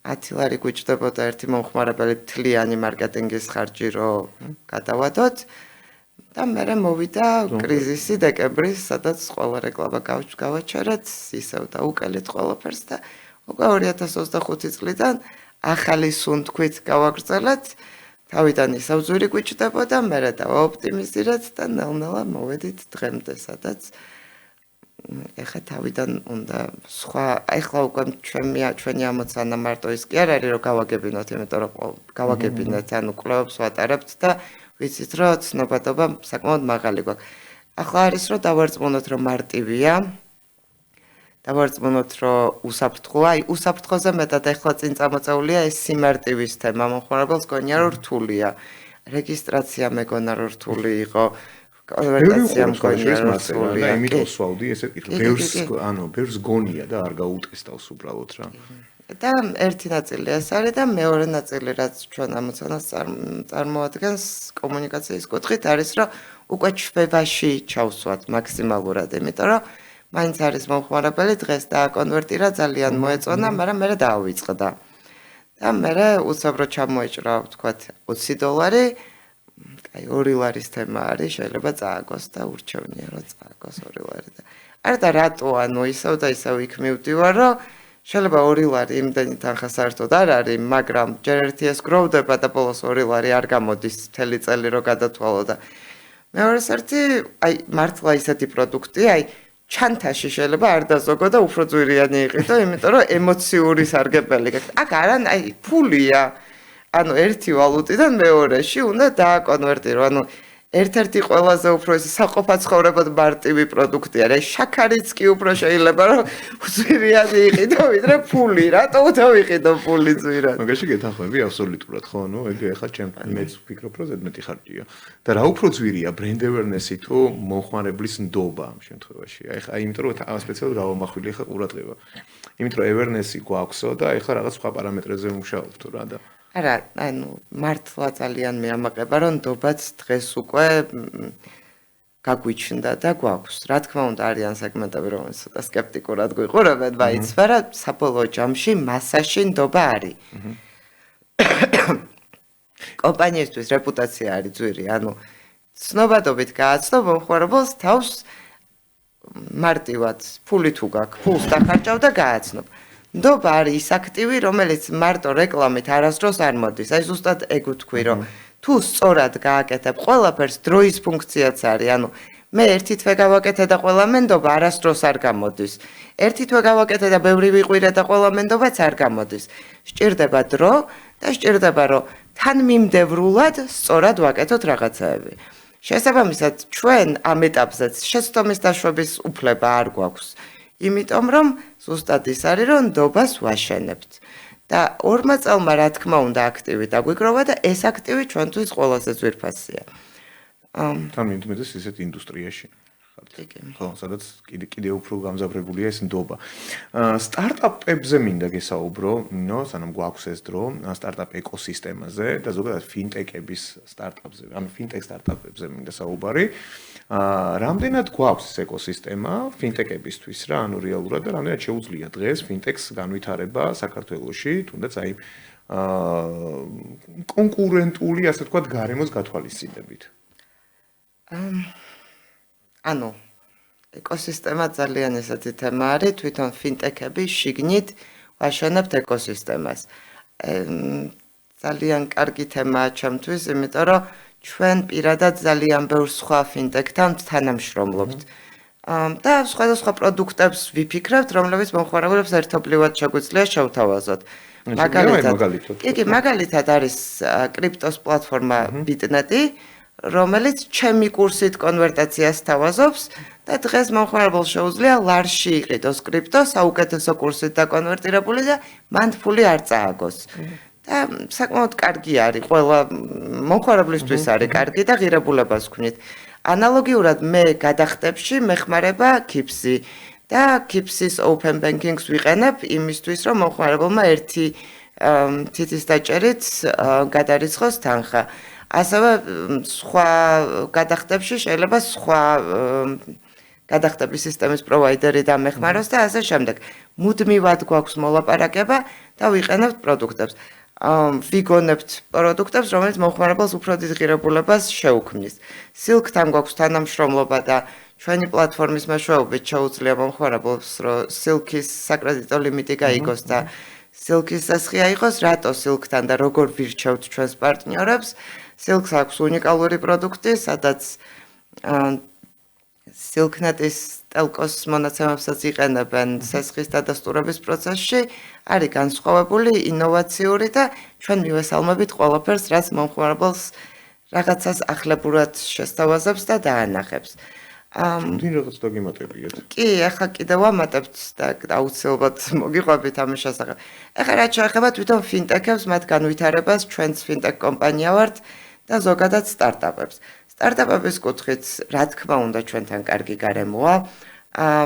10 ლარი გვიჭდებოდა ერთი მომხმარებელი მთლიანი მარკეტინგის ხარჯი რომ გადავადოთ და მერე მოვიდა კრიზისი დეკემბრის, სადაც ყველა რეკლამა გავაჩერეთ, ისევ დაუკელით ყველაფერს და უკვე 2025 წლიდან ახალი სუნთქვით გავაგრძელეთ, თავიდან ისევ ძვირი გვიჭდებოდა, მერე დავაოპტიმიზირეთ და ნელ-ნელა მოვედით დღემდე, სადაც ეხა თავიდან უნდა სხვა, ეხლა უკვე ჩვენი ამოცანა მარტო ის კი არ არის, რომ გავაგებინოთ, იმიტომ რომ გავაგებინეთ, ანუ კვლევებს ვატარებთ და ვიცით, რომ ცნობადობა საკმაოდ მაღალი გვაქვს. ახლა არის, რომ დავარწმუნოთ, რომ მარტივია, დავარწმუნოთ, რომ უსაფრთხოა, აი უსაფრთხოზე მეტად ეხლა წინ წამოწეულია ეს სიმარტივის თემა, მომხმარებელს გონია, რომ რთულია. რეგისტრაცია მეგონა, რომ რთული იყო. კონვერტაცია მგონია რომ რთულია. იმიტომ სვავდი ესეთ კითხავს. ბევრს გონია და არ გაუტესტავს უბრალოდ რა. და ერთი ნაწილი ეს არის და მეორე ნაწილი რაც ჩვენ ამოცანას წარმოადგენს კომუნიკაციის კუთხით არის რომ უკვე ჩვევაში ჩავსვათ მაქსიმალურად, იმიტომ რომ მაინც არის მომხმარებელი დღეს დააკონვერტირა ძალიან მოეწონა, მაგრამ მე დაავიწყდა. და მე უცებრო ჩამოეჭრა ვთქვათ $20 აი 2 ლარის თემა არის, შეიძლება წააგოს და ურჩევნია რომ წააგოს 2 ლარი და არ და რატო ანუ ისევ და ისევ იქ მივდივარ რომ შეიძლება 2 ლარი იმდენი თანხა საერთოდ არ არის, მაგრამ ჯერ ერთი ეს გროვდება და ბოლოს 2 ლარი არ გამოდის მთელი წელი რომ გადათვალო და მეორე ერთი აი მართლა ისეთი პროდუქტი, აი ჩანთაში შეიძლება არ დაზოგო და უფრო ძვირიანი იყიდო, იმიტომ რომ ემოციური სარგებელი გაქვს. აქ არან აი ფულია ანუ ერთი ვალუტიდან მეორეში უნდა დააკონვერტირო. ანუ ერთ-ერთი ყველაზე უფრო საყოფაცხოვრებად მარტივი პროდუქტი არის. შაქარიც კი უფრო შეიძლება რომ ძვირიანი იყიდო, ვიდრე ფული. რატო დავიყიდო ფული ძვირად? მაგაში გეთანხმები აბსოლუტურად, ხო? ნუ ეგ ახლა მეც ვფიქრობ, რომ ზედმეტი ხარჯია. და რა უფრო ძვირია brand awareness-ი თუ მომხმარებლის ნდობა ამ შემთხვევაში? აი იმიტომ რომ სპეციალურად გავამახვილე ახლა ყურადღება. იმიტომ რომ awareness-ი გვაქვსო და ახლა რაღაც სხვა პარამეტრებზე ვმუშაობთ რა და არა, ანუ მართლა ძალიან მეამაყება, რომ ნდობაც დღეს უკვე გაგვიჩნდა და გვაქვს. რა თქმა უნდა, არიან სეგმენტები, რომელიც ცოტა სკეპტიკურად გვიყურებენ, բայց მაგრამ საბოლოო ჯამში მასაში ნდობა არის. კომპანიისთვის რეპუტაცია არის ძვირი, ანუ ცნობადობით გააცნობ მომხმარებელს თავს მარტივად ფული თუ გაქვს, ფულს დახარჯავ და გააცნობ. ნდობა არის ის აქტივი, რომელიც მარტო რეკლამით არასდროს არ მოდის. აი ზუსტად ეგ ვთქვი, რომ თუ სწორად გააკეთებ ყველაფერს, დროის ფუნქციაც არის. ანუ მე ერთი თვე გავაკეთე და ყველა მენდობა არასდროს არ გამოდის. ერთი თვე გავაკეთე და ბევრი ვიყვირე და ყველა მენდობაც არ გამოდის. სჭირდება დრო და სჭირდება, რომ თანმიმდევრულად სწორად ვაკეთოთ რაღაცაები. შესაბამისად, ჩვენ ამ ეტაპზეც შეცდომის დაშვების უფლება არ გვაქვს. იმიტომ რომ ზუსტად ის არის რომ ნდობას ვაშენებთ და 2 წელმა რა თქმა უნდა აქტივი დაგვიგროვა და ეს აქტივი ჩვენთვის ყველაზე ძვირფასია. თამინდმედეს ისეთ ინდუსტრიაში ხართ. ხო, სადაც კიდე უფრო გამზავრებულია ეს ნდობა. სტარტაპებზე მინდა გესაუბრო, სანამ გვაქვს ეს დრო, სტარტაპ ეკოსისტემაზე და ზოგადად ფინტეკების სტარტაპზე, ანუ ფინტეკ სტარტაპებზე მინდა საუბარი. რამდენად გვაქვს ეს ეკოსისტემა ფინტეკებისთვის რა, ანუ რეალურად და რამდენად შეუძლია დღეს ფინტექს განვითარება საქართველოში, თუნდაც აი კონკურენტული, ასე ვთქვათ, გარემოს გათვალისწინებით. ანუ ეკოსისტემა ძალიან ესეთი თემა არის, თვითონ ფინტეკები შიგნით ვაშენებთ ეკოსისტემას. ძალიან კარგი თემაა ჩემთვის, იმიტომ რომ ჩვენ პირადად ძალიან ბევრ სხვა ფინტეკთან თანამშრომლობთ. და სხვადასხვა პროდუქტებს ვიფიქრებთ, რომლებიც მომხმარებლებს ერთობლივად შეგვიძლია შევთავაზოთ. მაგალითად არის კრიპტოს პლატფორმა Bitnet-ი, რომელიც ჩემი კურსით კონვერტაციას თავაზობს და დღეს მომხმარებელს შეუძლია ლარში იყიდოს კრიპტო საუკეთესო კურსით დაკონვერტირებული და მან ფული არ წააგოს. და საკმაოდ კარგი არის, ყველა მომხმარებლისთვის არის კარგი და ღირებულებას ვქნით. ანალოგიურად მე გადახდებში მეხმარება Kipsi და Kipsi-ის open banking-ს ვიყენებ იმისთვის, რომ მომხმარებელმა ერთი თითის დაჭერით გადარიცხოს თანხა. ასევე სხვა გადახდებში შეიძლება სხვა გადახდების სისტემის პროვაიდერი დამეხმაროს და ასე შემდეგ. მუდმივად გვაქვს მოლაპარაკება და ვიყენებთ პროდუქტებს. ვიგონებთ პროდუქტებს, რომელიც მომხმარებელს უფრო დიდ ღირებულებას შეუქმნის. Silk-თან გვაქვს თანამშრომლობა და ჩვენი პლატფორმის მეშვეობით შეუძლია მომხმარებელს, რომ Silk-ის საკრედიტო ლიმიტი გაიგოს და Silk-ის სასხი აიღოს, რატო Silk-თან და როგორ ვირჩევთ ჩვენს პარტნიორებს. Silk-ს აქვს უნიკალური პროდუქტი, სადაც Silk-net-ის ტელკოს მონაცემებსაც იყენებენ სასხის დადასტურების პროცესში, არის განსხვავებული, ინოვაციური და ჩვენ მივესალმებით ყველაფერს, რაც მომხმარებელს რაღაცას ახლებურად შესთავაზებს და დაანახებს. Თუნდინ რაღაც დაგემატებიათ. კი, ახლა კიდევ ვამატებთ და აუცილებლად მოგიყვებით ამის შესახებ. ახლა რაც შეეხება თვითონ ფინტექებს, მათ განვითარებას, ჩვენც ფინტექ კომპანია ვართ და ზოგადად სტარტაპებს. სტარტაპების კუთხით, რა თქმა უნდა, ჩვენთან კარგი გარემოა.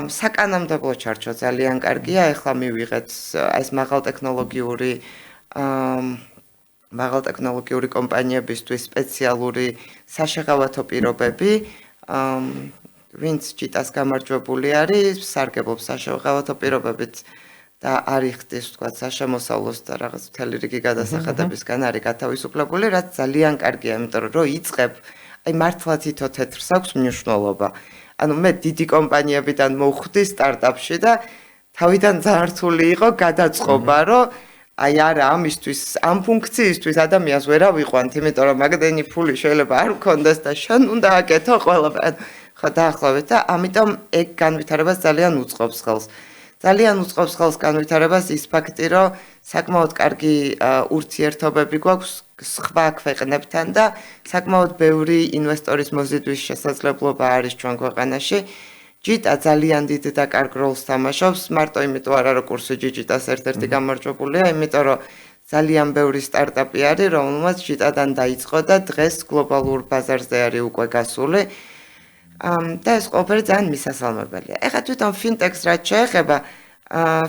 საკანონმდებლო ჩარჩო ძალიან კარგია, ახლა მივიღეთ ეს მაღალტექნოლოგიური კომპანიებისთვის სპეციალური საშეღავათო პირობები, ვინც ჭიტას გამარჯვებული არის, სარგებლობს საშეღავათო პირობებით და არ იხდის, თქვა, საშემოსავლოს და რაღაც მთელი რიგი გადასახადებისგან არის გათავისუფლებული, რაც ძალიან კარგია, იმიტომ რომ იწყებ, აი მართლა თითო თეთრს აქვს მნიშვნელობა. ანუ მე დიდი კომპანიებიდან მოვხვდი სტარტაპში და თავიდან ძალიან რთული იყო გადაწყობა, რომ აი არა ამისთვის, ამ ფუნქციისთვის ადამიანს ვერ ავიყვანთ, იმიტომ რომ მაგდენი ფული შეიძლება არ გქონდეს და შენ უნდა აკეთო ყველაფერი. ხო დაახლოებით და ამიტომ ეგ განვითარებას ძალიან უწყობს ხელს. ძალიან უწყობს ხელს განვითარებას ის ფაქტი, რომ საკმაოდ კარგი ურთიერთობები გვაქვს სხვა ქვეყნებთან და საკმაოდ ბევრი ინვესტორის მოზიდვის შესაძლებლობა არის ჩვენ ქვეყანაში. ჯიტა ძალიან დიდ და კარგ როლს თამაშობს, მარტო იმიტომ არა რომ კურსი ჯიტას ერთ-ერთი გამარჯვებულია, იმიტომ რომ ძალიან ბევრი სტარტაპი არის, რომელმაც ჯიტადან დაიწყო და დღეს გლობალურ ბაზარზე არის უკვე გასული. და ეს ყველაფერი ძალიან მისასალმებელია. ეხლა თვითონ ფინტექს რაც შეეხება,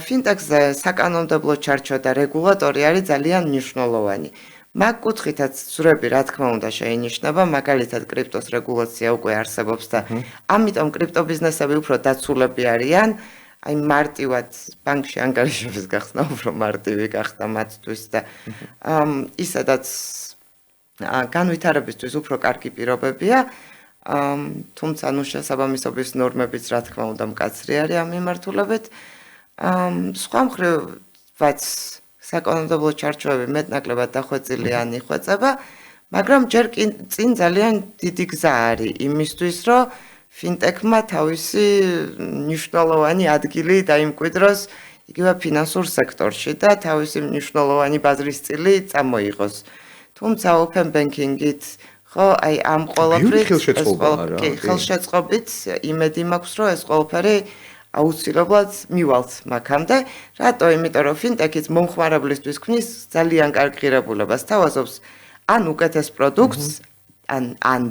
ფინტექზე საკანონმდებლო ჩარჩო და რეგულატორი არის ძალიან მნიშვნელოვანი. მაგ კუთხითაც ზრები რა თქმა უნდა შეინიშნება, მაგალითად კრიპტოს რეგულაცია უკვე არსებობს და ამიტომ კრიპტო ბიზნესები უფრო დაცულები არიან. აი მარტივად ბანკში ანგარიშების გახსნა უფრო მარტივი გახდა მათთვის და ისედაც განვითარებისთვის უფრო კარგი პირობებია. თუმცა ნუ შესაბამისობის ნორმებიც რა თქმა უნდა მკაცრი არის ამ მიმართულებით. სხვა მხრივაც საკანონმდებლო ჩარჩოები მეტნაკლებად დახვეწილი ან იხვეწება, მაგრამ ჯერ წინ ძალიან დიდი გზა არის იმისთვის, რომ ფინტექმა თავისი მნიშვნელოვანი ადგილი დაიმკვიდროს იგივე ფინანსურ სექტორში და თავისი მნიშვნელოვანი ბაზრისწილი წამოიღოს. თუმცა open banking-ით ხო, აი ამ ყველაფრით ხელშეწყობით იმედი მაქვს, რომ ეს ყველაფერი აუცილებლად მივალთ მაგამდე. რატო? იმიტომ რომ ფინტექიც მომხმარებლისთვის ქმნის ძალიან კარგ ღირებულებას, თავაზობს ან უკეთეს პროდუქტს, ან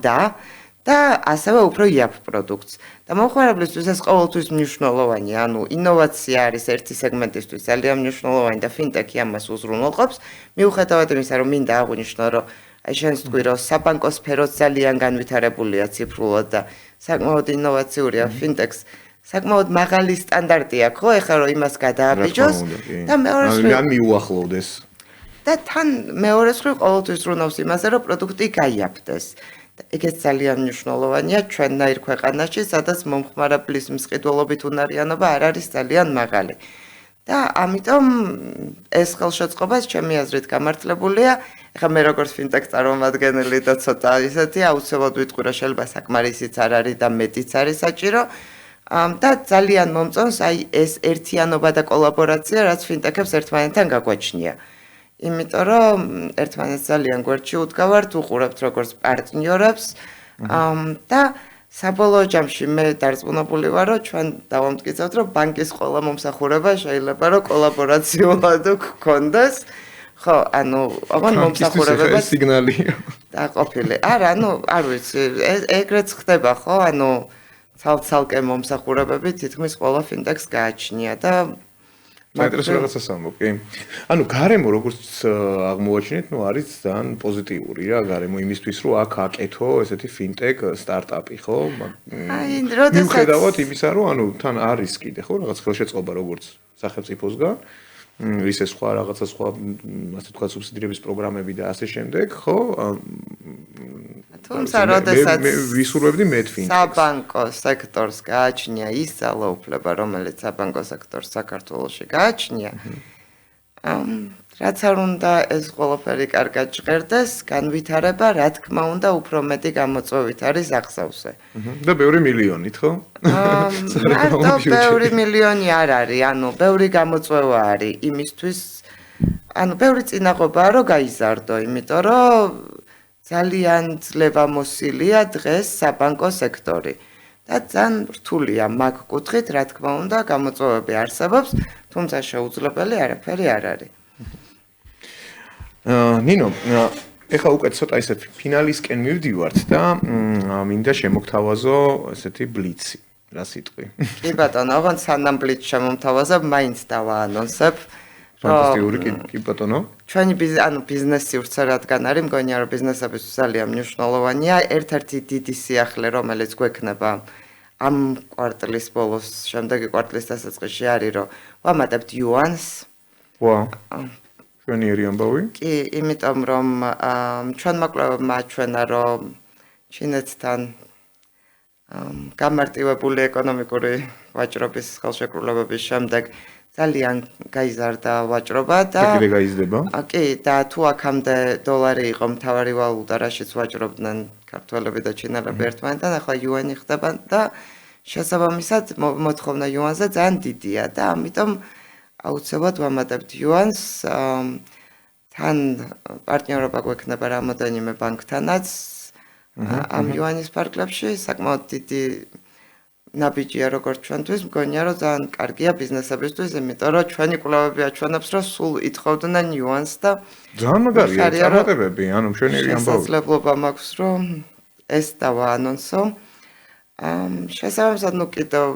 და ასევე უფრო იაფ პროდუქტს. და მომხმარებლისთვის ეს ყოველთვის მნიშვნელოვანია, ანუ ინოვაცია არის ერთი სეგმენტისთვის ძალიან მნიშვნელოვანი და ფინტექი ამას უზრუნველყოფს. მიუხედავად იმისა, რომ მინდა აღვნიშნო, რომ აი შენს თქვი, რომ საბანკო სფეროც ძალიან განვითარებულია ციფრულად და საკმაოდ ინოვაციურია ფინტექს. საკმაოდ მაღალი სტანდარტი აქვს, ხო, ეხლა რომ იმას გადააბიჯოს და მეორე ან მიუახლოვდეს. და თან მეორე მხრივ ყოველთვის ზრუნავს იმაზე, რომ პროდუქტი გაიაფდეს. ეგეც ძალიან მნიშვნელოვანია ჩვენნაირ ქვეყანაში, სადაც მომხმარებლის მსყიდველობით უნარიანობა არ არის ძალიან მაღალი. და ამიტომ ეს ხელშეწყობა ჩემი აზრით გამართლებულია. ეხლა მე როგორც ფინტექ წარმომადგენელი და ცოტა ისეთი აუცილებლად ვიტყვი, რომ შეიძლება საკმარისიც არ არის და მეტიც არის საჭირო. და ძალიან მომწონს აი ეს ერთიანობა და კოლაბორაცია, რაც ფინტექებს ერთმანეთთან გაგვაჩნია. იმიტომ რომ ერთმანეთს ძალიან გვერდში უდგავართ, უყურებთ როგორც პარტნიორებს და საბოლოო ჯამში მე დარწმუნებული ვარ, რომ ჩვენ დავამტკიცებთ, რომ ბანკის ყველა მომსახურება შეიძლება რომ კოლაბორაციულად გქონდეს. ხო, ანუ ოღონდ მომსახურებები სიგნალია. დაყოფილი. არა, არ ვიცი, ეგრეც ხდება, ხო? ანუ ცალ-ცალკე მომსახურებები თითქმის ყველა ფინტექს გააჩნია და საინტერესო რაღაცას ამბობ, კი. ანუ გარემო როგორც აღმოაჩინეთ, არის ძალიან პოზიტიური რა, გარემო იმისთვის, რომ აქ აკეთო ესეთი ფინტექ სტარტაპი, ხო? აი, როდესაც მიუხედავად იმისა, რომ ანუ თან არის კიდე, ხო, რაღაც ხელშეწყობა როგორც სახელმწიფოსგან, ისე სხვა რაღაცა სხვა, ასე ვთქვათ, სუბსიდირების პროგრამები და ასე შემდეგ, ხო? თუმცა როდესაც ვისურვებდი მედფინტექს. საბანკო სექტორს გააჩნია ის ძალაუფლება, რომელიც საბანკო სექტორს საქართველოში გააჩნია, რაც არ უნდა ეს ყველაფერი კარგად ჟღერდეს, განვითარება, რა თქმა უნდა, უფრო მეტი გამოწვევით არის აღსავსე. და ბევრი მილიონით, ხო? მარტო ბევრი მილიონი არ არის, ანუ ბევრი გამოწვევა არის იმისთვის, ანუ ბევრი წინაღობაა, რომ გაიზარდო, იმიტომ რომ ძალიან ძლევამოსილია დღეს საბანკო სექტორი და ძალიან რთულია მაგ კუთხით, რა თქმა უნდა, გამოწვევები არსებობს, თუმცა შეუძლებელი არაფერი არ არის. ნინო, ეხლა უკვე ცოტა ისე ფინალისკენ მივდივართ და მინდა შემოგთავაზო ესეთი ბლიცი, რა სიტყვი. კი ბატონო, ოღონდ სანამ ბლიცს შემომთავაზებ, მაინც დავაანონსებ. ფანტასტიკური, კი ბატონო. ჩვენი ბიზნესი ურცე რადგან არის, მგონია რომ ბიზნესებისთვის ძალიან მნიშვნელოვანია. ერთ-ერთი დიდი სიახლე, რომელიც გვექნება ამ კვარტლის ბოლოს, შემდეგი კვარტლის დასაწყისში არის, რომ ვამატებთ იუანს. ვა. ჩვენიერი ამბავი? კი, იმიტომ რომ ჩვენმა კვლევებმა აჩვენა, რომ ჩინეთთან გამარტივებული ეკონომიკური ვაჭრობის ხელშეკრულებების შემდეგ ძალიან გაიზარდა ვაჭრობა და კიდე გაიზრდება? კი, და თუ აქამდე დოლარი იყო მთავარი ვალუტა, რაშიც ვაჭრობდნენ ქართველები და ჩინელები ერთმანეთთან, ახლა იუანი ხდება და შესაბამისად მოთხოვნა იუანზე ძალიან დიდია და ამიტომ აუცილებლად ვამატებთ იუანს. თან პარტნიორობა გვექნება რამოდენიმე ბანკთანაც ამ იუანის ფარგლებში, საკმაოდ დიდი ნაბიჯია როგორც ჩვენთვის, მგონია რომ ძალიან კარგია ბიზნესებისთვის, იმიტომ რომ ჩვენი კვლევები აჩვენებს, რომ სულ ითხოვდნენ იუანს და ძალიან მაგარია წარმატებები, ანუ მშვენიერი ამბავი. შესაძლებლობა მაქვს, რომ ეს დავაანონსო. შესაბამისად, ნუ კიდევ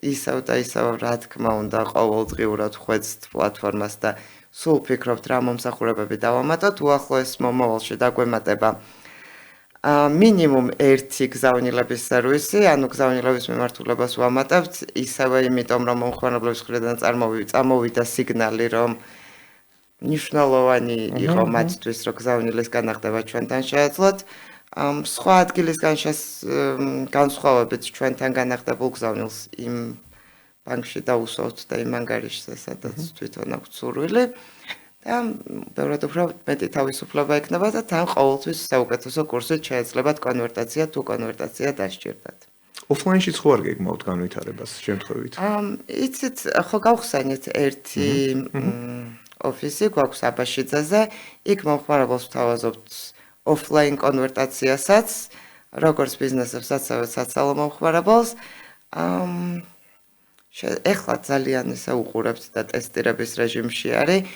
ისევ და ისევ, რა თქმა უნდა, ყოველდღიურად ხვეწთ პლატფორმას და სულ ფიქრობთ, რა მომსახურებები დავამატოთ, უახლოეს მომავალში დაგვემატება მინიმუმ ერთი გზავნილების სერვისი, ანუ გზავნილების მიმართულებას ვამატებთ, ისევე იმიტომ, რომ მომხმარებლების მხრიდან წამოვიდა სიგნალი, რომ მნიშვნელოვანი იყო მათთვის, რომ გზავნილის განახდება ჩვენთან შეეძლოთ. სხვა ადგილისგან განსხვავებით ჩვენთან განახდებულ გზავნილს იმ ბანკში დაუსვავთ და იმ ანგარიშზე, სადაც თვითონ აქვს სურვილი. და ბევრად უფრო მეტი თავისუფლება ექნება და თან ყოველთვის საუკეთესო კურსით შეეძლებათ კონვერტაცია თუ კონვერტაცია დასჭირდათ. ოფლაინშიც ხო არ გეგმავთ განვითარებას შემთხვევით? იცით, ხო გავხსენეთ ერთი ოფისი გვაქვს აბაშიძეზე, იქ მომხმარებელს ვთავაზობთ ოფლაინ კონვერტაციასაც, როგორც ბიზნესებს, ასევე საცალო მომხმარებელს. ეხლა ძალიან ისე უყურებთ და ტესტირების რეჟიმში არის.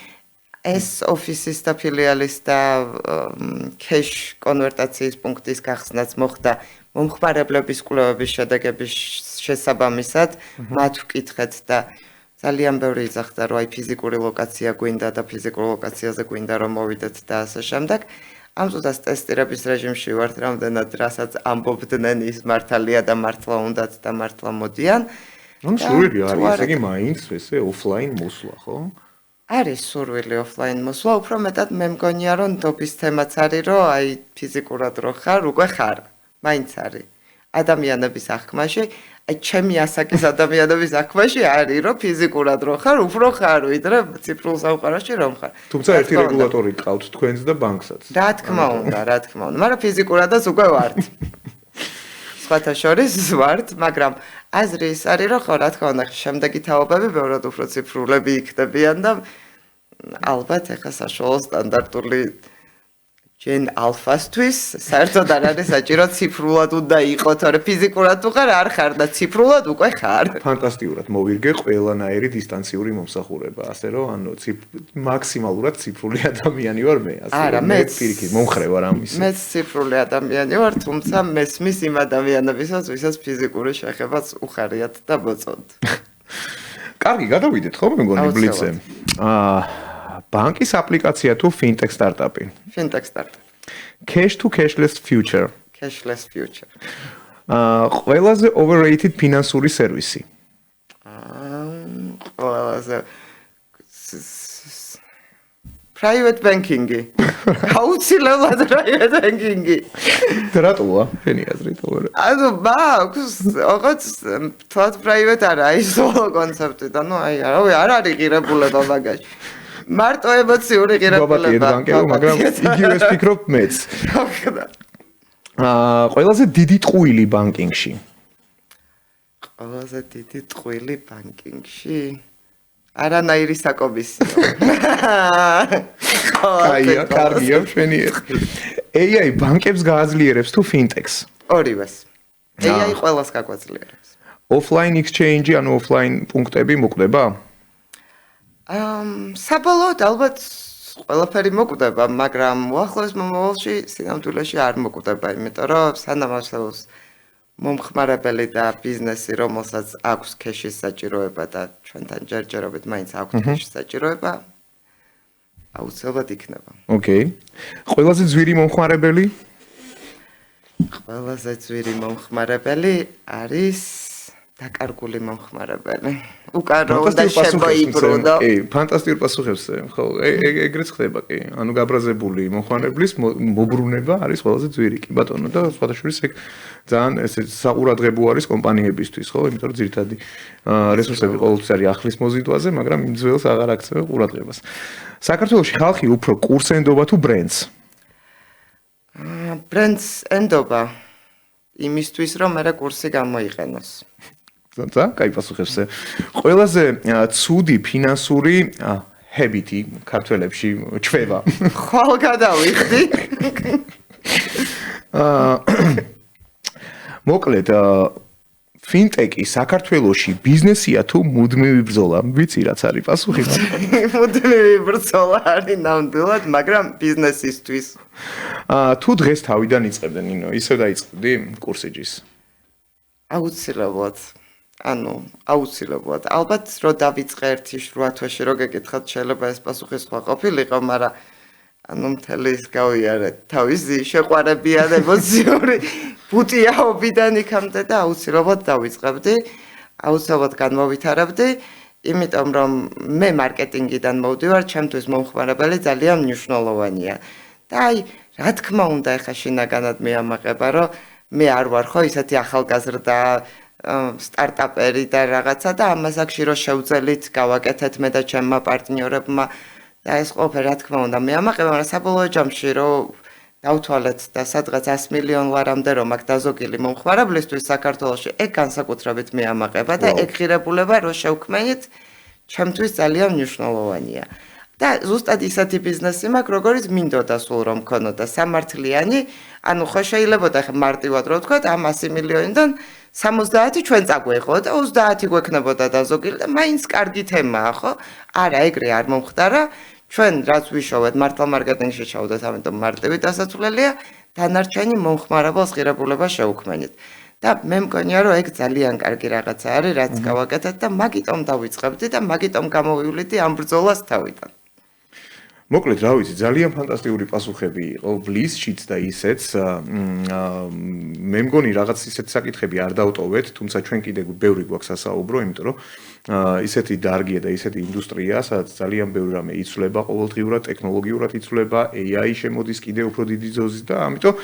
ეს ოფისის და ფილიალის და cash კონვერტაციის პუნქტის გახსნაც მოხდა მომხმარებლების კვლევების შედეგების შესაბამისად, მათ ვკითხეთ და ძალიან ბევრი იძახდა, რომ აი ფიზიკური ლოკაცია გვინდა და ფიზიკურ ლოკაციაზე გვინდა რომ მოვიდეთ და ასე შემდეგ. ამ წუთას ტესტირების რეჟიმში ვართ, რამდენად რასაც ამბობდნენ ის მართალია და მართლა უნდათ და მართლა მოდიან. ანუ სურვილი არის, ესე იგი მაინც ესე ოფლაინ მოსვლა, ხო? არის სურვილი ოფლაინ მოსვლა, უფრო მეტად მე მგონია, რომ ნდობის თემაც არის, რომ აი ფიზიკურად რო ხარ, უკვე ხარ. მაინც არის. ადამიანების აღქმაში, აი ჩემი ასაკის ადამიანების აღქმაში არის, რომ ფიზიკურად რო ხარ, უფრო ხარ, ვიდრე ციფრულ სამყაროში რომ ხარ. თუმცა ერთი რეგულატორი ყავთ თქვენს და ბანკსაც. რა თქმა უნდა, მაგრამ ფიზიკურადაც უკვე ვართ. სხვათა შორის ვართ, მაგრამ აზრი ის არის, რომ ხო, რა თქმა უნდა, შემდეგი თაობები ბევრად უფრო ციფრულები იქნებიან და ალბათ ეხა საშუალო სტანდარტული ჯენ ალფასთვის საერთოდ არ არის საჭირო ციფრულად უნდა იყოს, თორე ფიზიკურად უყარ არ ხარ და ციფრულად უკვე ხარ. ფანტასტიკურად მოვირგე ყველანაირი დისტანციური მომსახურება, ასე რომ ანუ მაქსიმალურად ციფრული ადამიანი ვარ მე, ასე რომ მე პირიქით მომხრე ვარ ამის. მეც ციფრული ადამიანი ვარ, თუმცა მესმის იმ ადამიანებისაც, ვისაც ფიზიკური შეხებაც უხარიათ და მოწონთ. კარგი, გადავიდეთ ხო მე მგონი ბლიცზე. ბანკის აპლიკაცია თუ fintech startup-ი? Fintech startup. Cash to cashless future. Cashless future. ყველაზე overrated ფინანსური სერვისი. ყველაზე private banking-ი. აუცილებლად private banking-ი. რატოა? შენი აზრით over? ანუ მაქვს, ოღონდ თვათ private არა, ის სოლო კონცეფტი და ნუ აი, არ არის ღირებულება მაგაში. მარტო ემოციური ღირებულება. მაგრამ იგივეს ფიქრობ მეც. ყველაზე დიდი ტყუილი ბანკინგში. ყველაზე დიდი ტყუილი ბანკინგში? არანაირი საკომისიო. აია, კარგია, შენიერ. AI ბანკებს გააძლიერებს თუ fintechs? ორივეს. AI ყველას გაგვაძლიერებს. Offline exchange, ანუ offline პუნქტები მოკვდება? საბოლოოდ ალბათ ყველაფერი მოკვდება, მაგრამ უახლოეს მომავალში სინამდვილეში არ მოკვდება, იმიტომ რომ სანამ არსებობს მომხმარებელი და ბიზნესი, რომელსაც აქვს ქეშის საჭიროება და ჩვენთან ჯერჯერობით მაინც აქვს ქეშის საჭიროება, აუცილებლად იქნება. ოკეი. ყველაზე ძვირი მომხმარებელი? ყველაზე ძვირი მომხმარებელი არის დაკარგული მომხმარებელი. უკარო უნდა შემოიბრუნო. კი, ფანტასტიკური პასუხებს, ხო, ეგრეც ხდება, კი. ანუ გაბრაზებული მომხმარებლის მობრუნება არის ყველაზე ძვირი, კი ბატონო და სხვადასხვა ეგ ძალიან ესე საყურადღებო არის კომპანიებისთვის, ხო, იმიტომ რომ ძირითადი რესურსები ყოველთვის არის ახლის მოზიდვაზე, მაგრამ იმ ძველს აღარ აქცევენ ყურადღებას. საქართველოში ხალხი უფრო კურსს ენდობა თუ ბრენდს? ბრენდს ენდობა იმისთვის, რომ მე კურსი გამოიყენოს. ზოგადად, კაი პასუხებსე. ყველაზე ცუდი ფინანსური habit-ი ქართველებში ჩვევა. ხვალ გადავიხდი. მოკლედ, fintech-ი საქართველოში ბიზნესია თუ მუდმივი ბრძოლა? ვიცი რაც არის პასუხი. მუდმივი ბრძოლა არის ნამდვილად, მაგრამ ბიზნესისთვის. თუ დღეს თავიდან იწყებდე, ნინო, ისე დაიწყებდი კურსიჯის? აუცილებლად. ანუ, აუცილებლად. ალბათ რო დავიწყე 1-8 თვეში რო გეკითხათ, შეიძლება ეს პასუხი სხვა ყოფილიყო, მაგრამ ანუ მთელი ის გავიარე თავისი შეყვარებიან ემოციური ბუტიაობიდან იქამდე და აუცილებლად დავიწყებდი, აუცილებლად განმოვითარებდი, იმიტომ რომ მე მარკეტინგიდან მოვდივარ, ჩემთვის მომხმარებელი ძალიან მნიშვნელოვანია. და აი, რა თქმა უნდა, ეხა შინაგანად მეამაყება, რომ მე არ ვარ ხო ისეთი ახალგაზრდა სტარტაპერი და რაღაცა და ამას აქ რო შევძელით გავაკეთეთ მე და ჩემმა პარტნიორებმა და ეს ყველაფერი რა თქმა უნდა მეამაყება, მაგრამ საბოლოო ჯამში რომ დავთვალეთ და სადღაც 100 მილიონ ლარამდე რომ აქ დაზოგილი მომხმარებლისთვის საქართველოში, ეგ განსაკუთრებით მეამაყება და ეგ ღირებულება რო შევქმნით, ჩემთვის ძალიან მნიშვნელოვანია. და ზუსტად ისეთი ბიზნესი მაქვს, როგორც მინდოდა სულ რომ მქონოდა სამართლიანი, ანუ ხო შეიძლება და მარტივად რო ვთქვა, ამ 100 მილიონიდან 70 ჩვენ წაგვეღო და 30 გვექნებოდა დაზოგილი და მაინც კარგი თემაა, ხო? არა, ეგრე არ მომხდარა. ჩვენ რაც ვიშოვეთ მართლა მარკეტინგში ჩავდეთ, ამიტომ მარტივი დასაცვლელია, დანარჩენი მომხმარებელს ღირებულება შევქმნით. და მე მგონია რომ ეგ ძალიან კარგი რაღაცა არის, რაც გავაკეთეთ და მაგიტომ დავიწყებდი და მაგიტომ გამოვივლიდი ამ ბრძოლას თავიდან. მოკლედ, რა ვიცი, ძალიან ფანტასტიკური პასუხები იყო ბლისშიც და ისეც. მე მგონი რაღაც ისეთი საკითხები არ დავტოვეთ, თუმცა ჩვენ კიდე ბევრი გვაქვს სასაუბრო, იმიტომ რომ ისეთი დარგია და ისეთი ინდუსტრია, სადაც ძალიან ბევრი რამე იცვლება ყოველდღიურად, ტექნოლოგიურად იცვლება, AI შემოდის კიდე უფრო დიდი დოზით და ამიტომ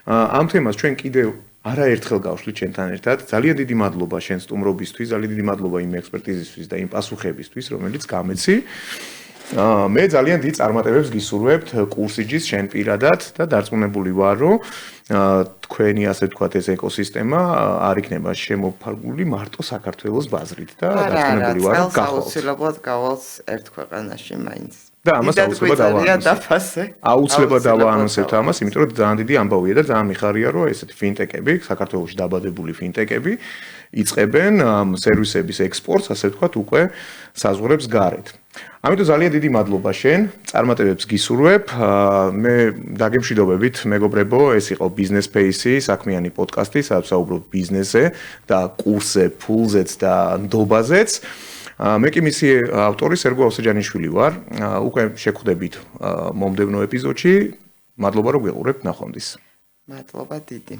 ამ თემას ჩვენ კიდე არაერთხელ გავშლით ჩვენთან ერთად. ძალიან დიდი მადლობა შენ სტუმრობისთვის, ძალიან დიდი მადლობა იმ ექსპერტიზისთვის და იმ პასუხებისთვის, რომელიც გამეცი. მე ძალიან დიდ წარმატებებს გისურვებთ კურსიჯის შენ პირადად და დარწმუნებული ვარ, რომ თქვენი ასე ვთქვათ ეს ეკოსისტემა არ იქნება შემოფარგლული მარტო საქართველოს ბაზრით და დარწმუნებული ვარ, რომ გახვალთ. აუცილებლად გავალთ ერთ ქვეყანაში მაინც. და ამას აუცილებლად დავაანონსებთ ამას, იმიტომ რომ ძალიან დიდი ამბავია და ძალიან მიხარია, რომ ესეთი ფინტეკები, საქართველოში დაბადებული ფინტეკები იწყებენ სერვისების ექსპორტს, ასე ვთქვათ, უკვე საზღვრებს გარეთ. ამიტომ ძალიან დიდი მადლობა შენ, წარმატებებს გისურვებ. მე დაგემშვიდობებით, მეგობრებო, ეს იყო Business Space-ი, საქმიანი პოდკასტი, სადაც საუბრობ ბიზნესზე და კურსზე, ფულზეც და ნდობაზეც. მე კი მისი ავტორი სერგო ოსეჯანიშვილი ვარ. უკვე შეგხვდებით მომდევნო ეპიზოდში. მადლობა რომ გიყურებთ ნახვამდის. მადლობა დიდი.